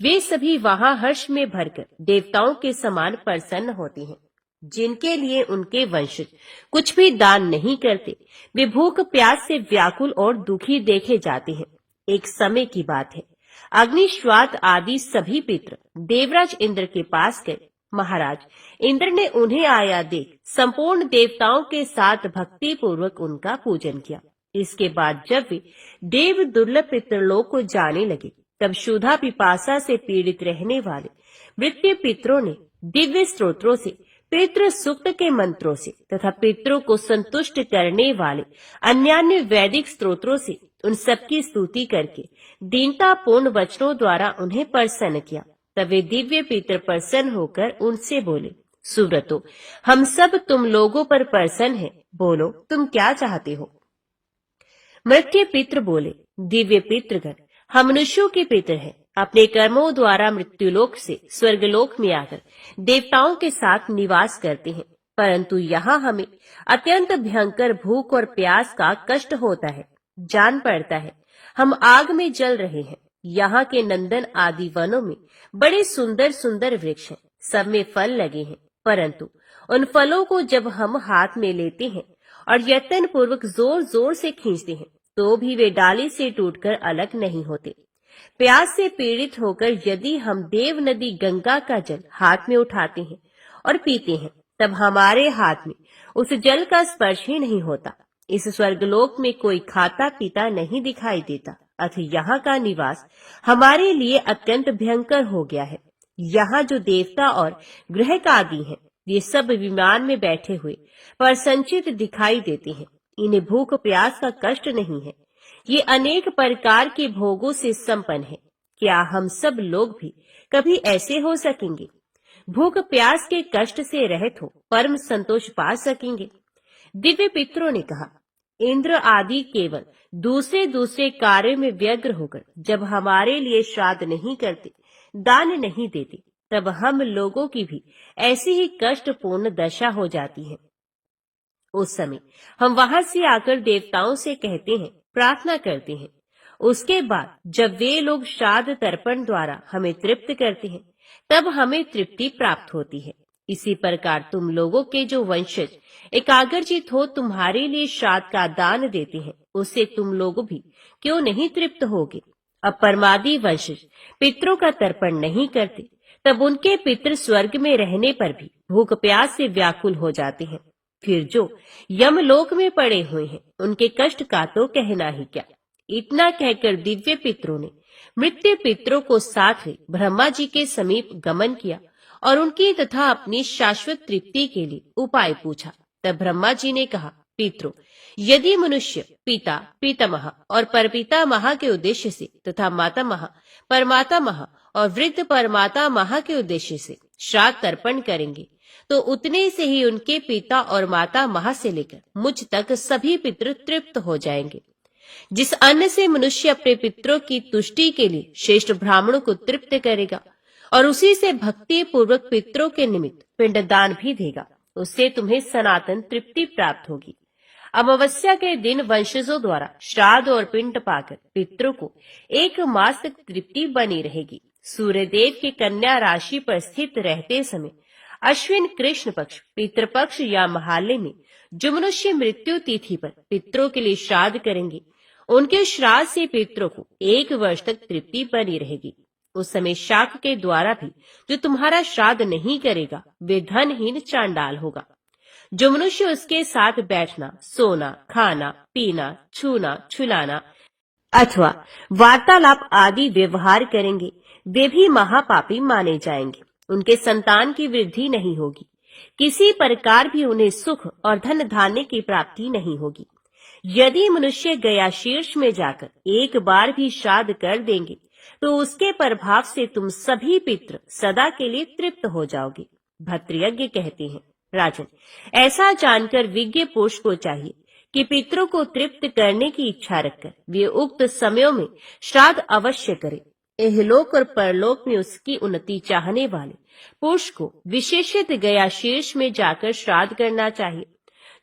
वे सभी वहां हर्ष में भरकर देवताओं के समान प्रसन्न होते हैं। जिनके लिए उनके वंशज कुछ भी दान नहीं करते, वे भूख प्यास से व्याकुल और दुखी देखे जाते हैं। एक समय की बात है, अग्निश्वात आदि सभी पितर देवराज इंद्र के पास गए। महाराज इंद्र ने उन्हें आया देख संपूर्ण देवताओं के साथ भक्ति पूर्वक उनका पूजन किया। इसके बाद जब वे देव दुर्लभ पितरलोक को जाने लगे, तब क्षुधा पिपासा से पीड़ित रहने वाले मृत्यु पितरों ने दिव्य स्त्रोत्रों से, पितृ सूक्त के मंत्रों से तथा पितरों को संतुष्ट करने वाले अन्यान्य वैदिक स्त्रोत्रों से उन सबकी स्तुति करके दीनतापूर्ण वचनों द्वारा उन्हें प्रसन्न किया। तब वे दिव्य पितर प्रसन्न होकर उनसे बोले, सुव्रतो, हम सब तुम लोगों पर प्रसन्न हैं, बोलो तुम क्या चाहते हो। मृत्यु पितर बोले, दिव्य पितृगण, हम मनुष्यों के पितर हैं। अपने कर्मों द्वारा मृत्युलोक से स्वर्गलोक में आकर देवताओं के साथ निवास करते हैं, परंतु यहाँ हमें अत्यंत भयंकर भूख और प्यास का कष्ट होता है। जान पड़ता है हम आग में जल रहे हैं। यहाँ के नंदन आदि वनों में बड़े सुंदर सुंदर वृक्ष हैं, सब में फल लगे हैं, परंतु उन फलों को जब हम हाथ में लेते हैं और यत्न पूर्वक जोर जोर से खींचते हैं, तो भी वे डाली से टूटकर अलग नहीं होते। प्यास से पीड़ित होकर यदि हम देव नदी गंगा का जल हाथ में उठाते हैं और पीते हैं, तब हमारे हाथ में उस जल का स्पर्श ही नहीं होता। इस स्वर्गलोक में कोई खाता पीता नहीं दिखाई देता, अथ यहाँ का निवास हमारे लिए अत्यंत भयंकर हो गया है। यहाँ जो देवता और ग्रह आदि हैं, ये सब विमान में बैठे हुए पर संचित दिखाई देते हैं। इन्हें भूख प्यास का कष्ट नहीं है, ये अनेक प्रकार के भोगों से संपन्न है। क्या हम सब लोग भी कभी ऐसे हो सकेंगे? भूख प्यास के कष्ट से रहित हो परम संतोष पा सकेंगे? दिव्य पितरों ने कहा, इंद्र आदि केवल दूसरे दूसरे कार्य में व्यग्र होकर जब हमारे लिए श्राद्ध नहीं करते, दान नहीं देते, तब हम लोगों की भी ऐसी ही कष्टपूर्ण दशा हो जाती है। उस समय हम वहां से आकर देवताओं से कहते हैं, प्रार्थना करते हैं। उसके बाद जब वे लोग श्राद्ध तर्पण द्वारा हमें तृप्त करते हैं, तब हमें तृप्ति प्राप्त होती है। इसी प्रकार तुम लोगों के जो वंशज एकाग्रचित हो तुम्हारे लिए श्राद्ध का दान देते हैं, उससे तुम लोग भी क्यों नहीं तृप्त होगे? अब परमादि वंशज पितरों का तर्पण नहीं करते, तब उनके पितर स्वर्ग में रहने पर भी भूख प्यास से व्याकुल हो जाते हैं। फिर जो यमलोक में पड़े हुए हैं, उनके कष्ट का तो कहना ही क्या। इतना कहकर दिव्य पितरों ने मृत्यु पितरों को साथ में ब्रह्मा जी के समीप गमन किया और उनकी तथा अपनी शाश्वत तृप्ति के लिए उपाय पूछा। तब ब्रह्मा जी ने कहा, पितरों, यदि मनुष्य पिता, पितामह और परपितामह के उद्देश्य से तथा मातामह, परमातामह और वृद्ध परमातामह के उद्देश्य से श्राद्ध तर्पण करेंगे, तो उतने से ही उनके पिता और मातामह से लेकर मुझ तक सभी पितृ तृप्त हो जाएंगे। जिस अन्न से मनुष्य अपने पितरों की तुष्टि के लिए श्रेष्ठ ब्राह्मणों को तृप्त करेगा और उसी से भक्ति पूर्वक पितरों के निमित्त पिंडदान भी देगा, उससे तुम्हें सनातन तृप्ति प्राप्त होगी। अमावस्या के दिन वंशजों द्वारा श्राद्ध और पिंड पाकर पितरों को 1 मास तक तृप्ति बनी रहेगी। सूर्यदेव की कन्या राशि पर स्थित रहते समय अश्विन कृष्ण पक्ष, पितृपक्ष या महालय में जो मनुष्य मृत्यु तिथि पर पितरों के लिए श्राद्ध करेंगे, उनके श्राद्ध से पितरों को 1 वर्ष तक तृप्ति बनी रहेगी। उस समय शाक के द्वारा भी जो तुम्हारा श्राद्ध नहीं करेगा, वे धनहीन चांडाल होगा। जो मनुष्य उसके साथ बैठना, सोना, खाना, पीना, छूना, छुलाना अथवा वार्तालाप आदि व्यवहार करेंगे, वे भी महापापी माने जाएंगे। उनके संतान की वृद्धि नहीं होगी, किसी प्रकार भी उन्हें सुख और धन धान्य की प्राप्ति नहीं होगी। यदि मनुष्य गया शीर्ष में जाकर 1 बार भी श्राद्ध कर देंगे, तो उसके प्रभाव से तुम सभी पितृ सदा के लिए तृप्त हो जाओगे। भद्रयज्ञ कहते हैं, राजन, ऐसा जानकर विज्ञ पुरुष को चाहिए कि पितरों को तृप्त करने की इच्छा रखकर वे उक्त समयों में श्राद्ध अवश्य करें। इहलोक और परलोक में उसकी उन्नति चाहने वाले पुरुष को विशेषित गया शीर्ष में जाकर श्राद्ध करना चाहिए।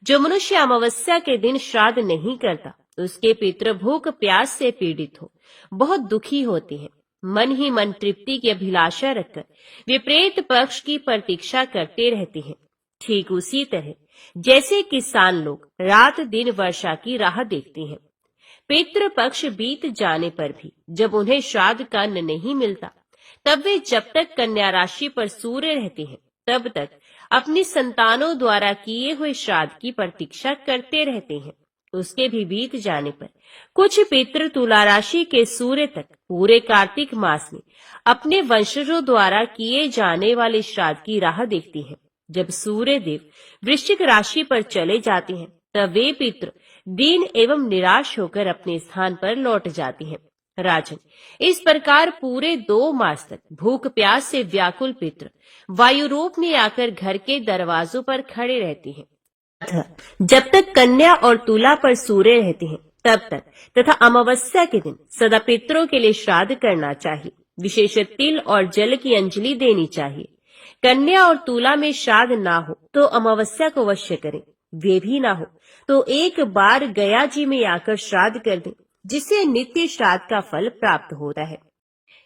जो मनुष्य अमावस्या के दिन श्राद्ध नहीं करता, उसके पितृ भूख प्यास से पीड़ित हो बहुत दुखी होते हैं। मन ही मन तृप्ति की अभिलाषा रखकर वे प्रेत पक्ष की प्रतीक्षा करते रहते हैं। ठीक उसी तरह जैसे किसान लोग रात दिन वर्षा की राह देखते हैं। पितृ पक्ष बीत जाने पर भी जब उन्हें श्राद्ध का अन्न नहीं मिलता, तब वे जब तक कन्या राशि पर सूर्य रहते हैं, तब तक अपनी संतानों द्वारा किए हुए श्राद्ध की प्रतीक्षा करते रहते हैं। उसके भी बीत जाने पर कुछ पितृ तुला राशि के सूर्य तक पूरे कार्तिक मास में अपने वंशजों द्वारा किए जाने वाले श्राद्ध की राह देखते हैं। जब सूर्य देव वृश्चिक राशि पर चले जाते हैं, तब वे पितृ दीन एवं निराश होकर अपने स्थान पर लौट जाते हैं। राजन, इस प्रकार पूरे 2 मास तक भूख प्यास से व्याकुल पितृ वायु रूप में आकर घर के दरवाजों पर खड़े रहते हैं। जब तक कन्या और तुला पर सूर्य रहते हैं, तब तक तथा अमावस्या के दिन सदा पितरों के लिए श्राद्ध करना चाहिए। विशेष तिल और जल की अंजलि देनी चाहिए। कन्या और तुला में श्राद्ध ना हो तो अमावस्या को अवश्य करें। वे भी ना हो तो 1 बार गया जी में आकर श्राद्ध कर दें, जिससे नित्य श्राद्ध का फल प्राप्त होता है।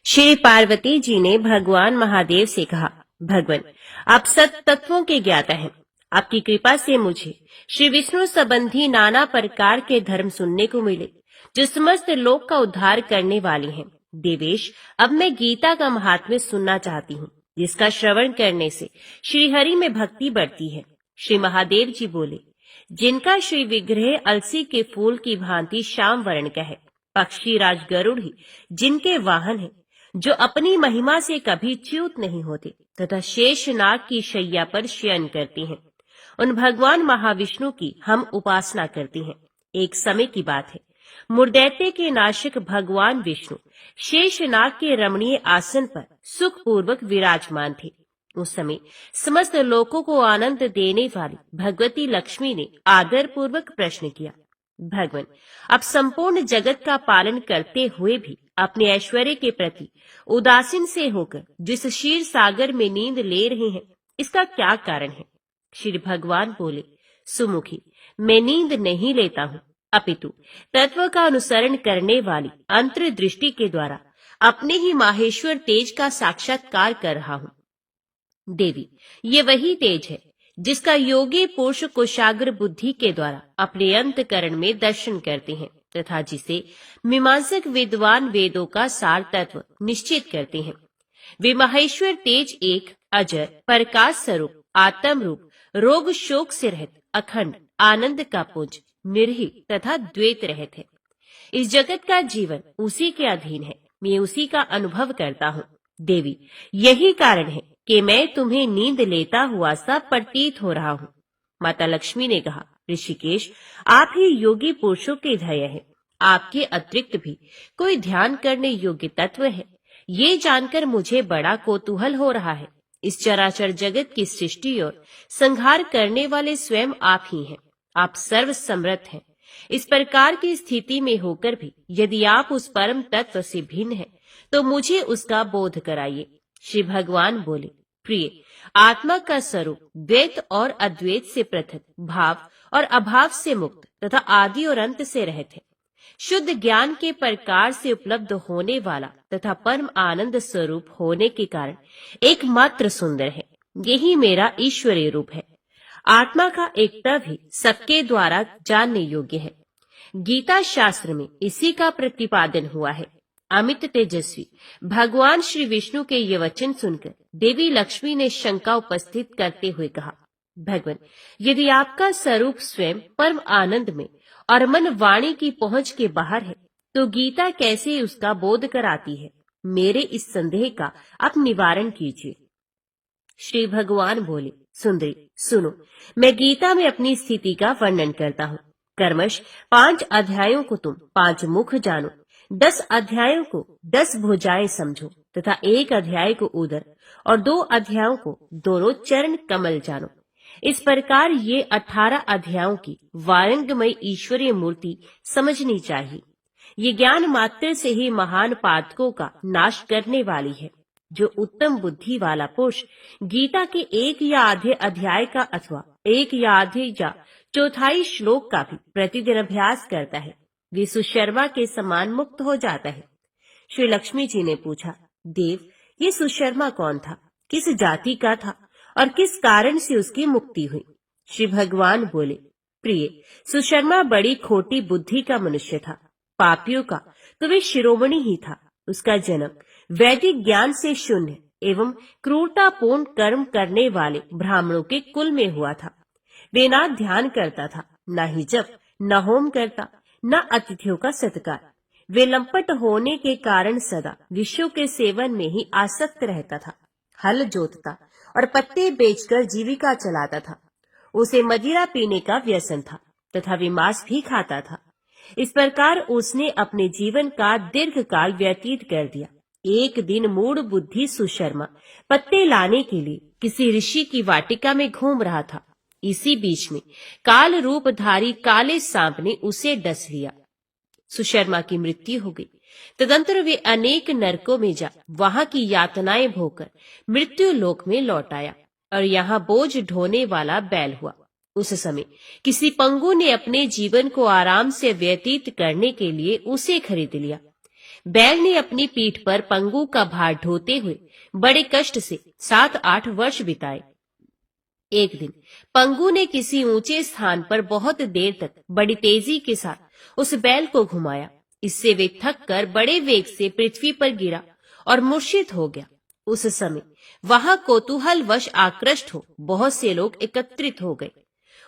श्री पार्वती जी ने भगवान महादेव से कहा, भगवान, आप सत तत्वों के ज्ञाता हैं। आपकी कृपा से मुझे श्री विष्णु संबंधी नाना प्रकार के धर्म सुनने को मिले, जो समस्त लोक का उद्धार करने वाले हैं। देवेश, अब मैं गीता का महात्म्य सुनना चाहती हूँ, जिसका श्रवण करने से श्री हरि में भक्ति बढ़ती है। श्री महादेव जी बोले, जिनका श्री विग्रह अलसी के फूल की भांति श्याम वर्ण का है, पक्षी राज गरुड़ ही जिनके वाहन है, जो अपनी महिमा से कभी च्युत नहीं होते तथा शेषनाग की शैया पर शयन करते हैं, उन भगवान महाविष्णु की हम उपासना करते हैं। एक समय की बात है, मुर्दैत्य के नाशक भगवान विष्णु शेषनाग के रमणीय आसन पर सुखपूर्वक विराजमान थे। उस समय समस्त लोगों को आनंद देने वाली भगवती लक्ष्मी ने आदर पूर्वक प्रश्न किया, भगवान, आप संपूर्ण जगत का पालन करते हुए भी अपने ऐश्वर्य के प्रति उदासीन से होकर जिस क्षीर सागर में नींद ले रहे हैं, इसका क्या कारण है? श्री भगवान बोले, सुमुखी, मैं नींद नहीं लेता हूँ, अपितु तत्व का अनुसरण करने वाली अंतर्दृष्टि के द्वारा अपने ही माहेश्वर तेज का साक्षात्कार कर रहा हूँ। देवी, ये वही तेज है जिसका योगी पुरुष कुशाग्र बुद्धि के द्वारा अपने अंतकरण में दर्शन करते हैं तथा जिसे मीमांसक विद्वान वेदों का सार तत्व निश्चित करते हैं। वे माहेश्वर तेज एक अजर प्रकाश स्वरूप आत्म रूप रोग शोक से रहित अखंड आनंद का पुंज निर्हित तथा द्वैत रहित है। इस जगत का जीवन उसी के अधीन है, मैं उसी का अनुभव करता हूँ। देवी, यही कारण है कि मैं तुम्हें नींद लेता हुआ सा प्रतीत हो रहा हूँ। माता लक्ष्मी ने कहा, ऋषिकेश, आप ही योगी पुरुषों के ध्येय हैं। आपके अतिरिक्त भी कोई ध्यान करने योग्य तत्व है? ये जानकर मुझे बड़ा कौतूहल हो रहा है। इस चराचर जगत की सृष्टि और संहार करने वाले स्वयं आप ही हैं। आप सर्व समर्थ हैं। इस प्रकार की स्थिति में होकर भी यदि आप उस परम तत्व से भिन्न हैं, तो मुझे उसका बोध कराइए। श्री भगवान बोले, प्रिय, आत्मा का स्वरूप द्वैत और अद्वैत से पृथक, भाव और अभाव से मुक्त तथा आदि और अंत से रहित है। शुद्ध ज्ञान के प्रकार से उपलब्ध होने वाला तथा परम आनंद स्वरूप होने के कारण एकमात्र सुंदर है। यही मेरा ईश्वरीय रूप है। आत्मा का एकता भी सबके द्वारा जानने योग्य है। गीता शास्त्र में इसी का प्रतिपादन हुआ है। अमित तेजस्वी भगवान श्री विष्णु के ये वचन सुनकर देवी लक्ष्मी ने शंका उपस्थित करते हुए कहा, भगवान, यदि आपका स्वरूप स्वयं परम आनंद में और मन वाणी की पहुंच के बाहर है, तो गीता कैसे उसका बोध कराती है? मेरे इस संदेह का आप निवारण कीजिए। श्री भगवान बोले, सुंदरी सुनो, मैं गीता में अपनी स्थिति का वर्णन करता हूँ। कर्मश 5 अध्यायों को तुम 5 मुख जानो, 10 अध्यायों को 10 भुजाएं समझो तथा 1 अध्याय को उदर और 2 अध्यायों को दोनों चरण कमल जानो। इस प्रकार ये 18 अध्यायों की वारंगमय ईश्वरीय मूर्ति समझनी चाहिए। ये ज्ञान मात्र से ही महान पातकों का नाश करने वाली है। जो उत्तम बुद्धि वाला पुरुष गीता के 1 या आधे अध्याय का अथवा 1 या आधे या चौथाई श्लोक का भी प्रतिदिन अभ्यास करता है, वे सुशर्मा के समान मुक्त हो जाता है। श्री लक्ष्मी जी ने पूछा, देव, ये सुशर्मा कौन था? किस जाति का था और किस कारण से उसकी मुक्ति हुई? श्री भगवान बोले, प्रिय, सुशर्मा बड़ी खोटी बुद्धि का मनुष्य था, पापियों का तो वे शिरोमणि ही था। उसका जन्म वैदिक ज्ञान से शून्य एवं क्रूरतापूर्ण कर्म करने वाले ब्राह्मणों के कुल में हुआ था। वे ना ध्यान करता था, न ही जप, न होम करता, न अतिथियों का सत्कार। वे लंपट होने के कारण सदा विषयों के सेवन में ही आसक्त रहता था। हल जोतता और पत्ते बेचकर जीविका चलाता था। उसे मदिरा पीने का व्यसन था तथा वे मांस भी खाता था। इस प्रकार उसने अपने जीवन का दीर्घ काल व्यतीत कर दिया। एक दिन मूढ़ बुद्धि सुशर्मा पत्ते लाने के लिए किसी ऋषि की वाटिका में घूम रहा था। इसी बीच में काल रूपधारी काले सांप ने उसे डस लिया। सुशर्मा की मृत्यु हो गई। तदंतर वे अनेक नरकों में जा वहां की यातनाएं भोगकर मृत्यु लोक में लौट आया और यहाँ बोझ ढोने वाला बैल हुआ। उस समय किसी पंगु ने अपने जीवन को आराम से व्यतीत करने के लिए उसे खरीद लिया। बैल ने अपनी पीठ पर पंगु का भार ढोते हुए बड़े कष्ट से 7-8 वर्ष बिताए। एक दिन पंगु ने किसी ऊंचे स्थान पर बहुत देर तक बड़ी तेजी के साथ उस बैल को घुमाया। इससे वे थक कर बड़े वेग से पृथ्वी पर गिरा और मूर्छित हो गया। उस समय वहां कौतूहलवश आकृष्ट हो बहुत से लोग एकत्रित हो गए।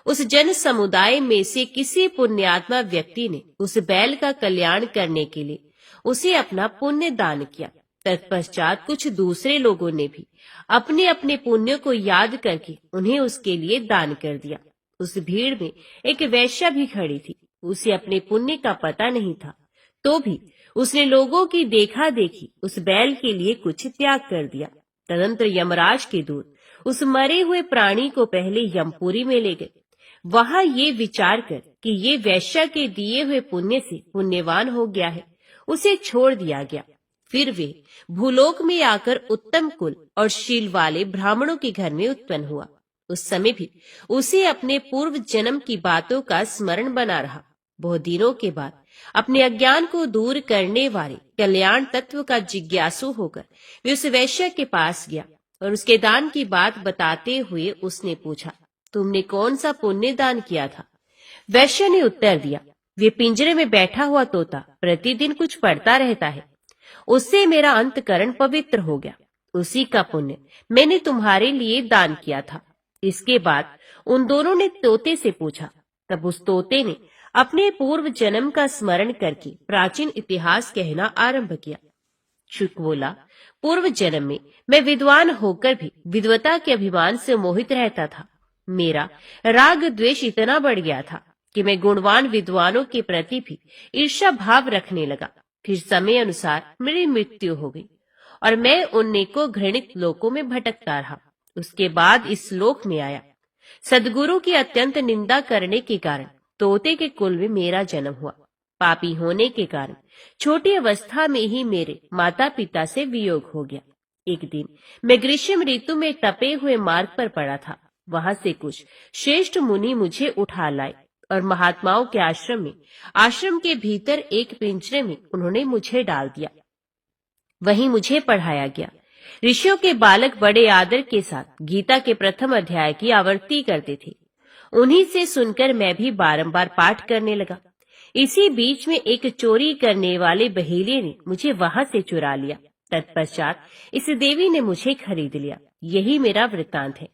उस जन समुदाय में से किसी पुण्यात्मा व्यक्ति ने उस बैल का कल्याण करने के लिए उसे अपना पुण्य दान किया। तत्पश्चात कुछ दूसरे लोगों ने भी अपने अपने पुण्य को याद करके उन्हें उसके लिए दान कर दिया। उस भीड़ में एक वैश्या भी खड़ी थी। उसे अपने पुण्य का पता नहीं था, तो भी उसने लोगों की देखा देखी उस बैल के लिए कुछ त्याग कर दिया। तदंतर यमराज के दूत उस मरे हुए प्राणी को पहले यमपुरी में ले गए। वहां ये विचार कर कि ये वैश्या के दिए हुए पुण्य से पुण्यवान हो गया है, उसे छोड़ दिया गया। फिर वे भूलोक में आकर उत्तम कुल और शील वाले ब्राह्मणों के घर में उत्पन्न हुआ। उस समय भी उसे अपने पूर्व जन्म की बातों का स्मरण बना रहा। बहुत दिनों के बाद अपने अज्ञान को दूर करने वाले कल्याण तत्व का जिज्ञासु होकर वे उस वैश्य के पास गया और उसके दान की बात बताते हुए उसने पूछा, तुमने कौन सा पुण्य दान किया था? वैश्य ने उत्तर दिया, वे पिंजरे में बैठा हुआ तोता प्रतिदिन कुछ पढ़ता रहता है, उससे मेरा अंतकरण पवित्र हो गया। उसी का पुण्य मैंने तुम्हारे लिए दान किया था। इसके बाद उन दोनों ने तोते से पूछा। तब उस तोते ने अपने पूर्व जन्म का स्मरण करके प्राचीन इतिहास कहना आरंभ किया। शुक बोला, पूर्व जन्म में मैं विद्वान होकर भी विद्वता के अभिमान से मोहित रहता था। मेरा राग द्वेष इतना बढ़ गया था कि मैं गुणवान विद्वानों के प्रति भी ईर्ष्या भाव रखने लगा। फिर समय अनुसार मेरी मृत्यु हो गई और मैं उन को घृणित लोकों में भटकता रहा। उसके बाद इस लोक में आया। सदगुरु की अत्यंत निंदा करने के कारण तोते के कुल में मेरा जन्म हुआ। पापी होने के कारण छोटी अवस्था में ही मेरे माता पिता से वियोग हो गया। एक दिन मैं ग्रीष्म ऋतु में तपे हुए मार्ग पर पड़ा था। वहां से कुछ श्रेष्ठ मुनि मुझे उठा लाए और महात्माओं के आश्रम के भीतर एक पिंजरे में उन्होंने मुझे डाल दिया। वहीं मुझे पढ़ाया गया। ऋषियों के बालक बड़े आदर के साथ गीता के प्रथम अध्याय की आवृत्ति करते थे। उन्हीं से सुनकर मैं भी बारंबार पाठ करने लगा। इसी बीच में एक चोरी करने वाले बहेलिये ने मुझे वहां से चुरा लिया। तत्पश्चात इस देवी ने मुझे खरीद लिया। यही मेरा वृत्तांत है,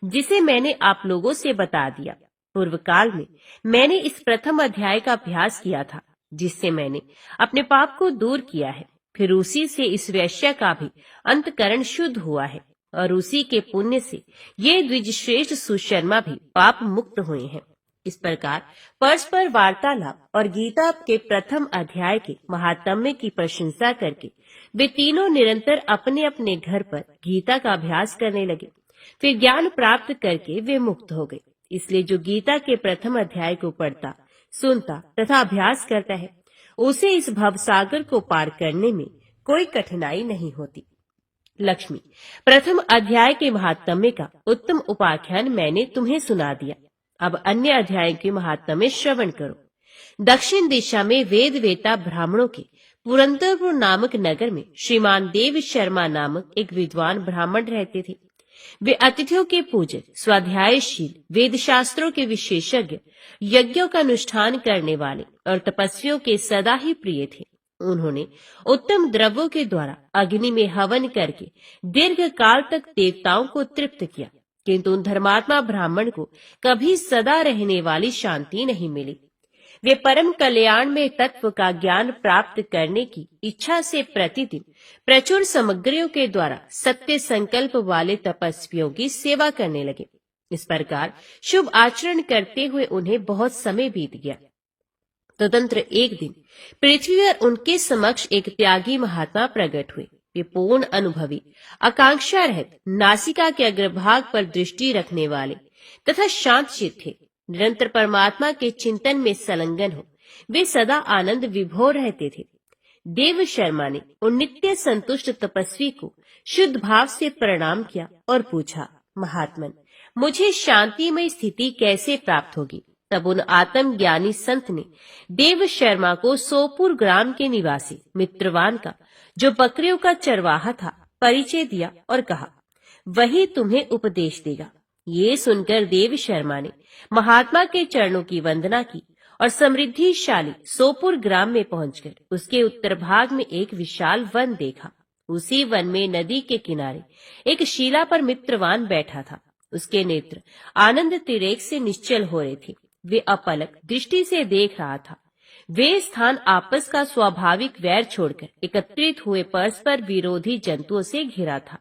जिसे मैंने आप लोगों से बता दिया। पूर्व काल में मैंने इस प्रथम अध्याय का अभ्यास किया था, जिससे मैंने अपने पाप को दूर किया है। फिर उसी से इस वैश्य का भी अंतकरण शुद्ध हुआ है और उसी के पुण्य से ये द्विजश्रेष्ठ सुशर्मा भी पाप मुक्त हुए हैं। इस प्रकार परस्पर वार्तालाप और गीता के प्रथम अध्याय के महात्म्य की प्रशंसा करके वे तीनों निरंतर अपने अपने घर पर गीता का अभ्यास करने लगे। फिर ज्ञान प्राप्त करके वे मुक्त हो गए। इसलिए जो गीता के प्रथम अध्याय को पढ़ता, सुनता तथा अभ्यास करता है, उसे इस भवसागर को पार करने में कोई कठिनाई नहीं होती। लक्ष्मी, प्रथम अध्याय के महात्म्य का उत्तम उपाख्यान मैंने तुम्हें सुना दिया। अब अन्य अध्याय के महात्म्य श्रवण करो। दक्षिण दिशा में वेद वेता ब्राह्मणों के पुरंदरपुर नामक नगर में श्रीमान देव शर्मा नामक एक विद्वान ब्राह्मण रहते थे। वे अतिथियों के पूजक, स्वाध्यायशील, वेद शास्त्रों के विशेषज्ञ, यज्ञों का अनुष्ठान करने वाले और तपस्वियों के सदा ही प्रिय थे। उन्होंने उत्तम द्रव्यों के द्वारा अग्नि में हवन करके दीर्घ काल तक देवताओं को तृप्त किया, किंतु उन धर्मात्मा ब्राह्मण को कभी सदा रहने वाली शांति नहीं मिली। वे परम कल्याण में तत्व का ज्ञान प्राप्त करने की इच्छा से प्रतिदिन प्रचुर सामग्रियों के द्वारा सत्य संकल्प वाले तपस्वियों की सेवा करने लगे। इस प्रकार शुभ आचरण करते हुए उन्हें बहुत समय बीत गया। तदंतर एक दिन पृथ्वी पर उनके समक्ष एक त्यागी महात्मा प्रकट हुए। वे पूर्ण अनुभवी, आकांक्षा रहित, नासिका के अग्रभाग पर दृष्टि रखने वाले तथा शांत चित्त थे। निरंतर परमात्मा के चिंतन में संलग्न हो वे सदा आनंद विभोर रहते थे। देव शर्मा ने उन नित्य संतुष्ट तपस्वी को शुद्ध भाव से प्रणाम किया और पूछा, महात्मन, मुझे शांतिमय स्थिति कैसे प्राप्त होगी? तब उन आत्मज्ञानी संत ने देव शर्मा को सोपुर ग्राम के निवासी मित्रवान का, जो बकरियों का चरवाहा था, परिचय दिया और कहा, वही तुम्हें उपदेश देगा। ये सुनकर देव शर्मा ने महात्मा के चरणों की वंदना की और समृद्धिशाली सोपुर ग्राम में पहुंचकर उसके उत्तर भाग में एक विशाल वन देखा। उसी वन में नदी के किनारे एक शिला पर मित्रवान बैठा था। उसके नेत्र आनंद तिरेक से निश्चल हो रहे थे। वे अपलक दृष्टि से देख रहा था। वे स्थान आपस का स्वाभाविक वैर छोड़कर एकत्रित हुए परस्पर विरोधी जंतुओं से घिरा था।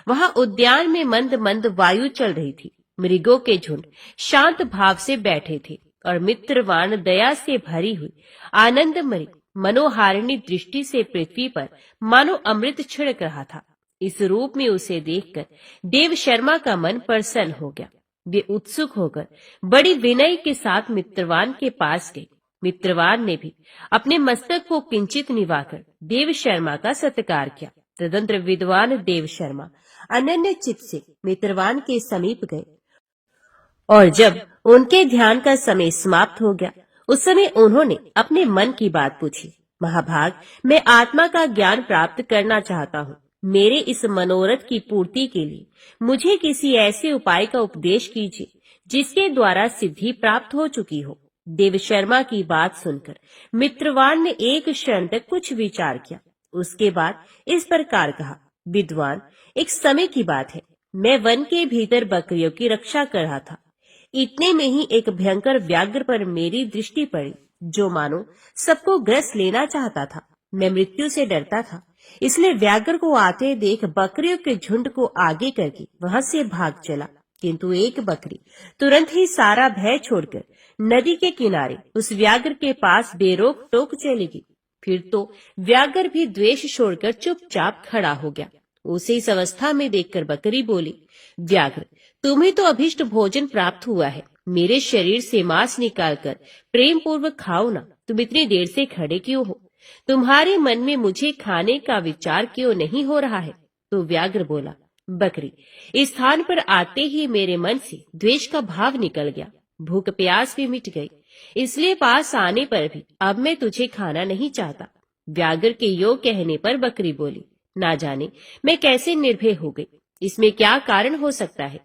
वहां उद्यान में मंद मंद वायु चल रही थी। मृगों के झुंड शांत भाव से बैठे थे और मित्रवान दया से भरी हुई आनंदमयी मनोहारिणी दृष्टि से पृथ्वी पर मानो अमृत छिड़क रहा था। इस रूप में उसे देखकर देव शर्मा का मन प्रसन्न हो गया। वे उत्सुक होकर बड़ी विनय के साथ मित्रवान के पास गए। मित्रवान ने भी अपने मस्तक को किंचित निवाकर देव शर्मा का सत्कार किया। तदंतर विद्वान देव शर्मा अनन्य चित्त से मित्रवान के समीप गए और जब उनके ध्यान का समय समाप्त हो गया, उस समय उन्होंने अपने मन की बात पूछी। महाभाग, मैं आत्मा का ज्ञान प्राप्त करना चाहता हूँ। मेरे इस मनोरथ की पूर्ति के लिए मुझे किसी ऐसे उपाय का उपदेश कीजिए जिसके द्वारा सिद्धि प्राप्त हो चुकी हो। देव शर्मा की बात सुनकर मित्रवान ने एक क्षण तक कुछ विचार किया। उसके बाद इस प्रकार कहा, विद्वान, एक समय की बात है, मैं वन के भीतर बकरियों की रक्षा कर रहा था। इतने में ही एक भयंकर व्याघ्र पर मेरी दृष्टि पड़ी, जो मानो सबको ग्रस लेना चाहता था। मैं मृत्यु से डरता था, इसलिए व्याघ्र को आते देख बकरियों के झुंड को आगे करके वहां से भाग चला। किंतु एक बकरी तुरंत ही सारा भय छोड़कर नदी के किनारे उस व्याघ्र के पास बेरोक टोक चलेगी। फिर तो व्याघ्र भी द्वेष छोड़कर चुपचाप खड़ा हो गया। उसे इस अवस्था में देखकर बकरी बोली, व्याघ्र, तुम्हें तो अभिष्ट भोजन प्राप्त हुआ है, मेरे शरीर से मांस निकालकर प्रेम पूर्वक खाओ ना। तुम इतनी देर से खड़े क्यों हो? तुम्हारे मन में मुझे खाने का विचार क्यों नहीं हो रहा है? तो व्याघ्र बोला, बकरी, इस स्थान पर आते ही मेरे मन से द्वेष का भाव निकल गया, भूख प्यास भी मिट गई, इसलिए पास आने पर भी अब मैं तुझे खाना नहीं चाहता। व्याघ्र के योग कहने पर बकरी बोली, ना जाने मैं कैसे निर्भय हो गई, इसमें क्या कारण हो सकता है?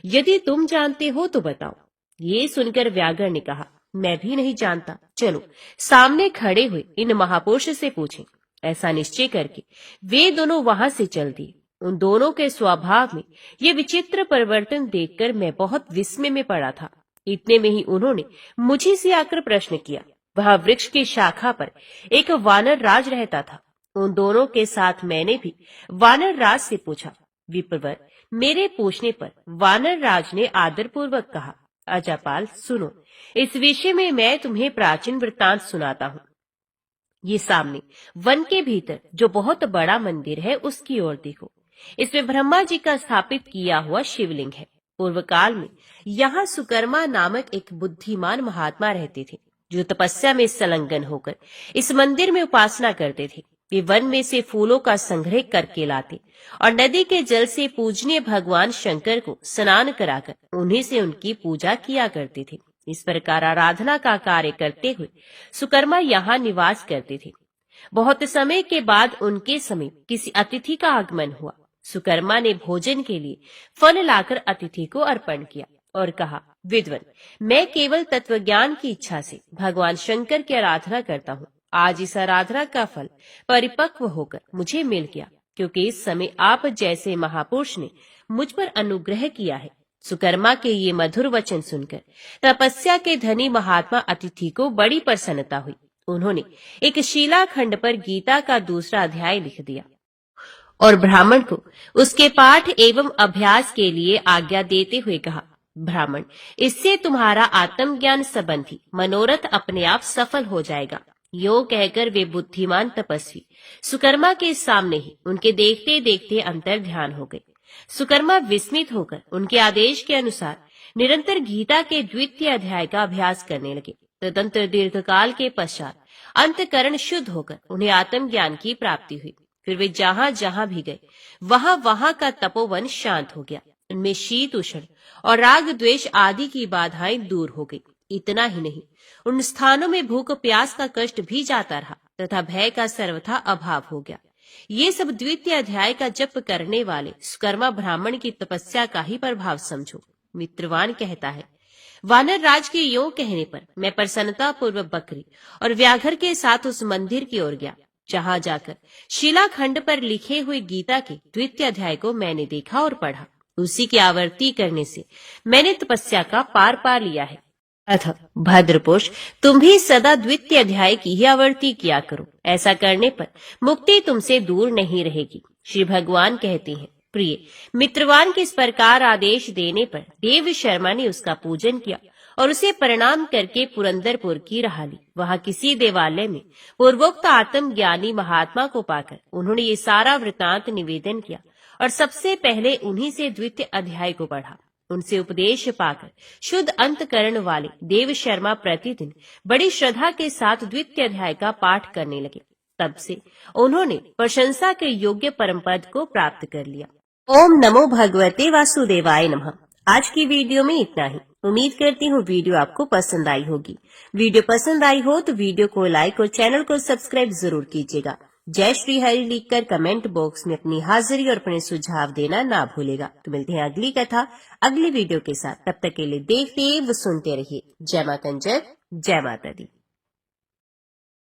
यदि तुम जानते हो तो बताओ। ये सुनकर व्याघ्र ने कहा, मैं भी नहीं जानता, चलो सामने खड़े हुए इन महापुरुष से पूछें। ऐसा निश्चय करके वे दोनों वहां से चल दिए। उन दोनों के स्वभाव में ये विचित्र परिवर्तन देखकर मैं बहुत विस्मय में पड़ा था। इतने में ही उन्होंने मुझे से आकर प्रश्न किया। वह वृक्ष की शाखा पर एक वानर राज रहता था। उन दोनों के साथ मैंने भी वानर राज से पूछा। विप्रवर, मेरे पूछने पर वानर राज ने आदरपूर्वक कहा, अजापाल सुनो, इस विषय में मैं तुम्हें प्राचीन वृत्तांत सुनाता हूँ। ये सामने वन के भीतर जो बहुत बड़ा मंदिर है उसकी ओर देखो। इसमें ब्रह्मा जी का स्थापित किया हुआ शिवलिंग है। पूर्व काल में यहाँ सुकर्मा नामक एक बुद्धिमान महात्मा रहते थे, जो तपस्या में संलग्न होकर इस मंदिर में उपासना करते थे। वे वन में से फूलों का संग्रह करके लाते और नदी के जल से पूजनीय भगवान शंकर को स्नान कराकर उन्हीं से उनकी पूजा किया करते थे। इस प्रकार आराधना का कार्य करते हुए सुकर्मा यहाँ निवास करते थे। बहुत समय के बाद उनके समीप किसी अतिथि का आगमन हुआ। सुकर्मा ने भोजन के लिए फल लाकर अतिथि को अर्पण किया और कहा, विद्वान, मैं केवल तत्वज्ञान की इच्छा से भगवान शंकर की आराधना करता हूँ। आज इस आराधना का फल परिपक्व होकर मुझे मिल गया, क्योंकि इस समय आप जैसे महापुरुष ने मुझ पर अनुग्रह किया है। सुकर्मा के ये मधुर वचन सुनकर तपस्या के धनी महात्मा अतिथि को बड़ी प्रसन्नता हुई। उन्होंने एक शिलाखंड पर गीता का दूसरा अध्याय लिख दिया और ब्राह्मण को उसके पाठ एवं अभ्यास के लिए आज्ञा देते हुए कहा, ब्राह्मण, इससे तुम्हारा आत्मज्ञान संबंधी मनोरथ अपने आप सफल हो जाएगा। यो कहकर वे बुद्धिमान तपस्वी सुकर्मा के सामने ही उनके देखते देखते अंतर ध्यान हो गए। सुकर्मा विस्मित होकर उनके आदेश के अनुसार निरंतर गीता के द्वितीय अध्याय का अभ्यास करने लगे। तदंतर दीर्घकाल के पश्चात अंतकरण शुद्ध होकर उन्हें आत्मज्ञान की प्राप्ति हुई। फिर वे जहाँ जहाँ भी गए वहाँ का तपोवन शांत हो गया। उनमें शीत उष्ण और राग द्वेष आदि की बाधाएं दूर हो गई। इतना ही नहीं, उन स्थानों में भूख प्यास का कष्ट भी जाता रहा तथा भय का सर्वथा अभाव हो गया। ये सब द्वितीय अध्याय का जप करने वाले सुकर्मा ब्राह्मण की तपस्या का ही प्रभाव समझो। मित्रवान कहता है, वानर राज के योग कहने पर मैं प्रसन्नता पूर्वक बकरी और व्याघ्र के साथ उस मंदिर की ओर गया, जहाँ जाकर शिलाखंड पर लिखे हुए गीता के द्वितीय अध्याय को मैंने देखा और पढ़ा। उसी की आवृत्ति करने से मैंने तपस्या का पार पा लिया है। अतः भद्रपुरुष, तुम भी सदा द्वितीय अध्याय की ही आवृत्ति किया करो। ऐसा करने पर मुक्ति तुमसे दूर नहीं रहेगी। श्री भगवान कहते हैं, प्रिय मित्रवान के इस प्रकार आदेश देने पर देव शर्मा ने उसका पूजन किया और उसे प्रणाम करके पुरंदरपुर की राह ली। वहाँ किसी देवालय में पूर्वोक्त आत्मज्ञानी महात्मा को पाकर उन्होंने ये सारा वृतांत निवेदन किया और सबसे पहले उन्हीं से द्वितीय अध्याय को पढ़ा। उनसे उपदेश पाकर शुद्ध अंतकरण वाले देव शर्मा प्रतिदिन बड़ी श्रद्धा के साथ द्वितीय अध्याय का पाठ करने लगे। तब से उन्होंने प्रशंसा के योग्य परम पद को प्राप्त कर लिया। ओम नमो भगवते वासुदेवाय नमः। आज की वीडियो में इतना ही। उम्मीद करती हूँ वीडियो आपको पसंद आई होगी। वीडियो पसंद आई हो तो वीडियो को लाइक और चैनल को सब्सक्राइब जरूर कीजिएगा। जय श्री हरि लिखकर कमेंट बॉक्स में अपनी हाजिरी और अपने सुझाव देना ना भूलेगा। तो मिलते हैं अगली कथा अगली वीडियो के साथ। तब तक के लिए देखते व सुनते रहिए। जय माता कंजर, जय माता दी।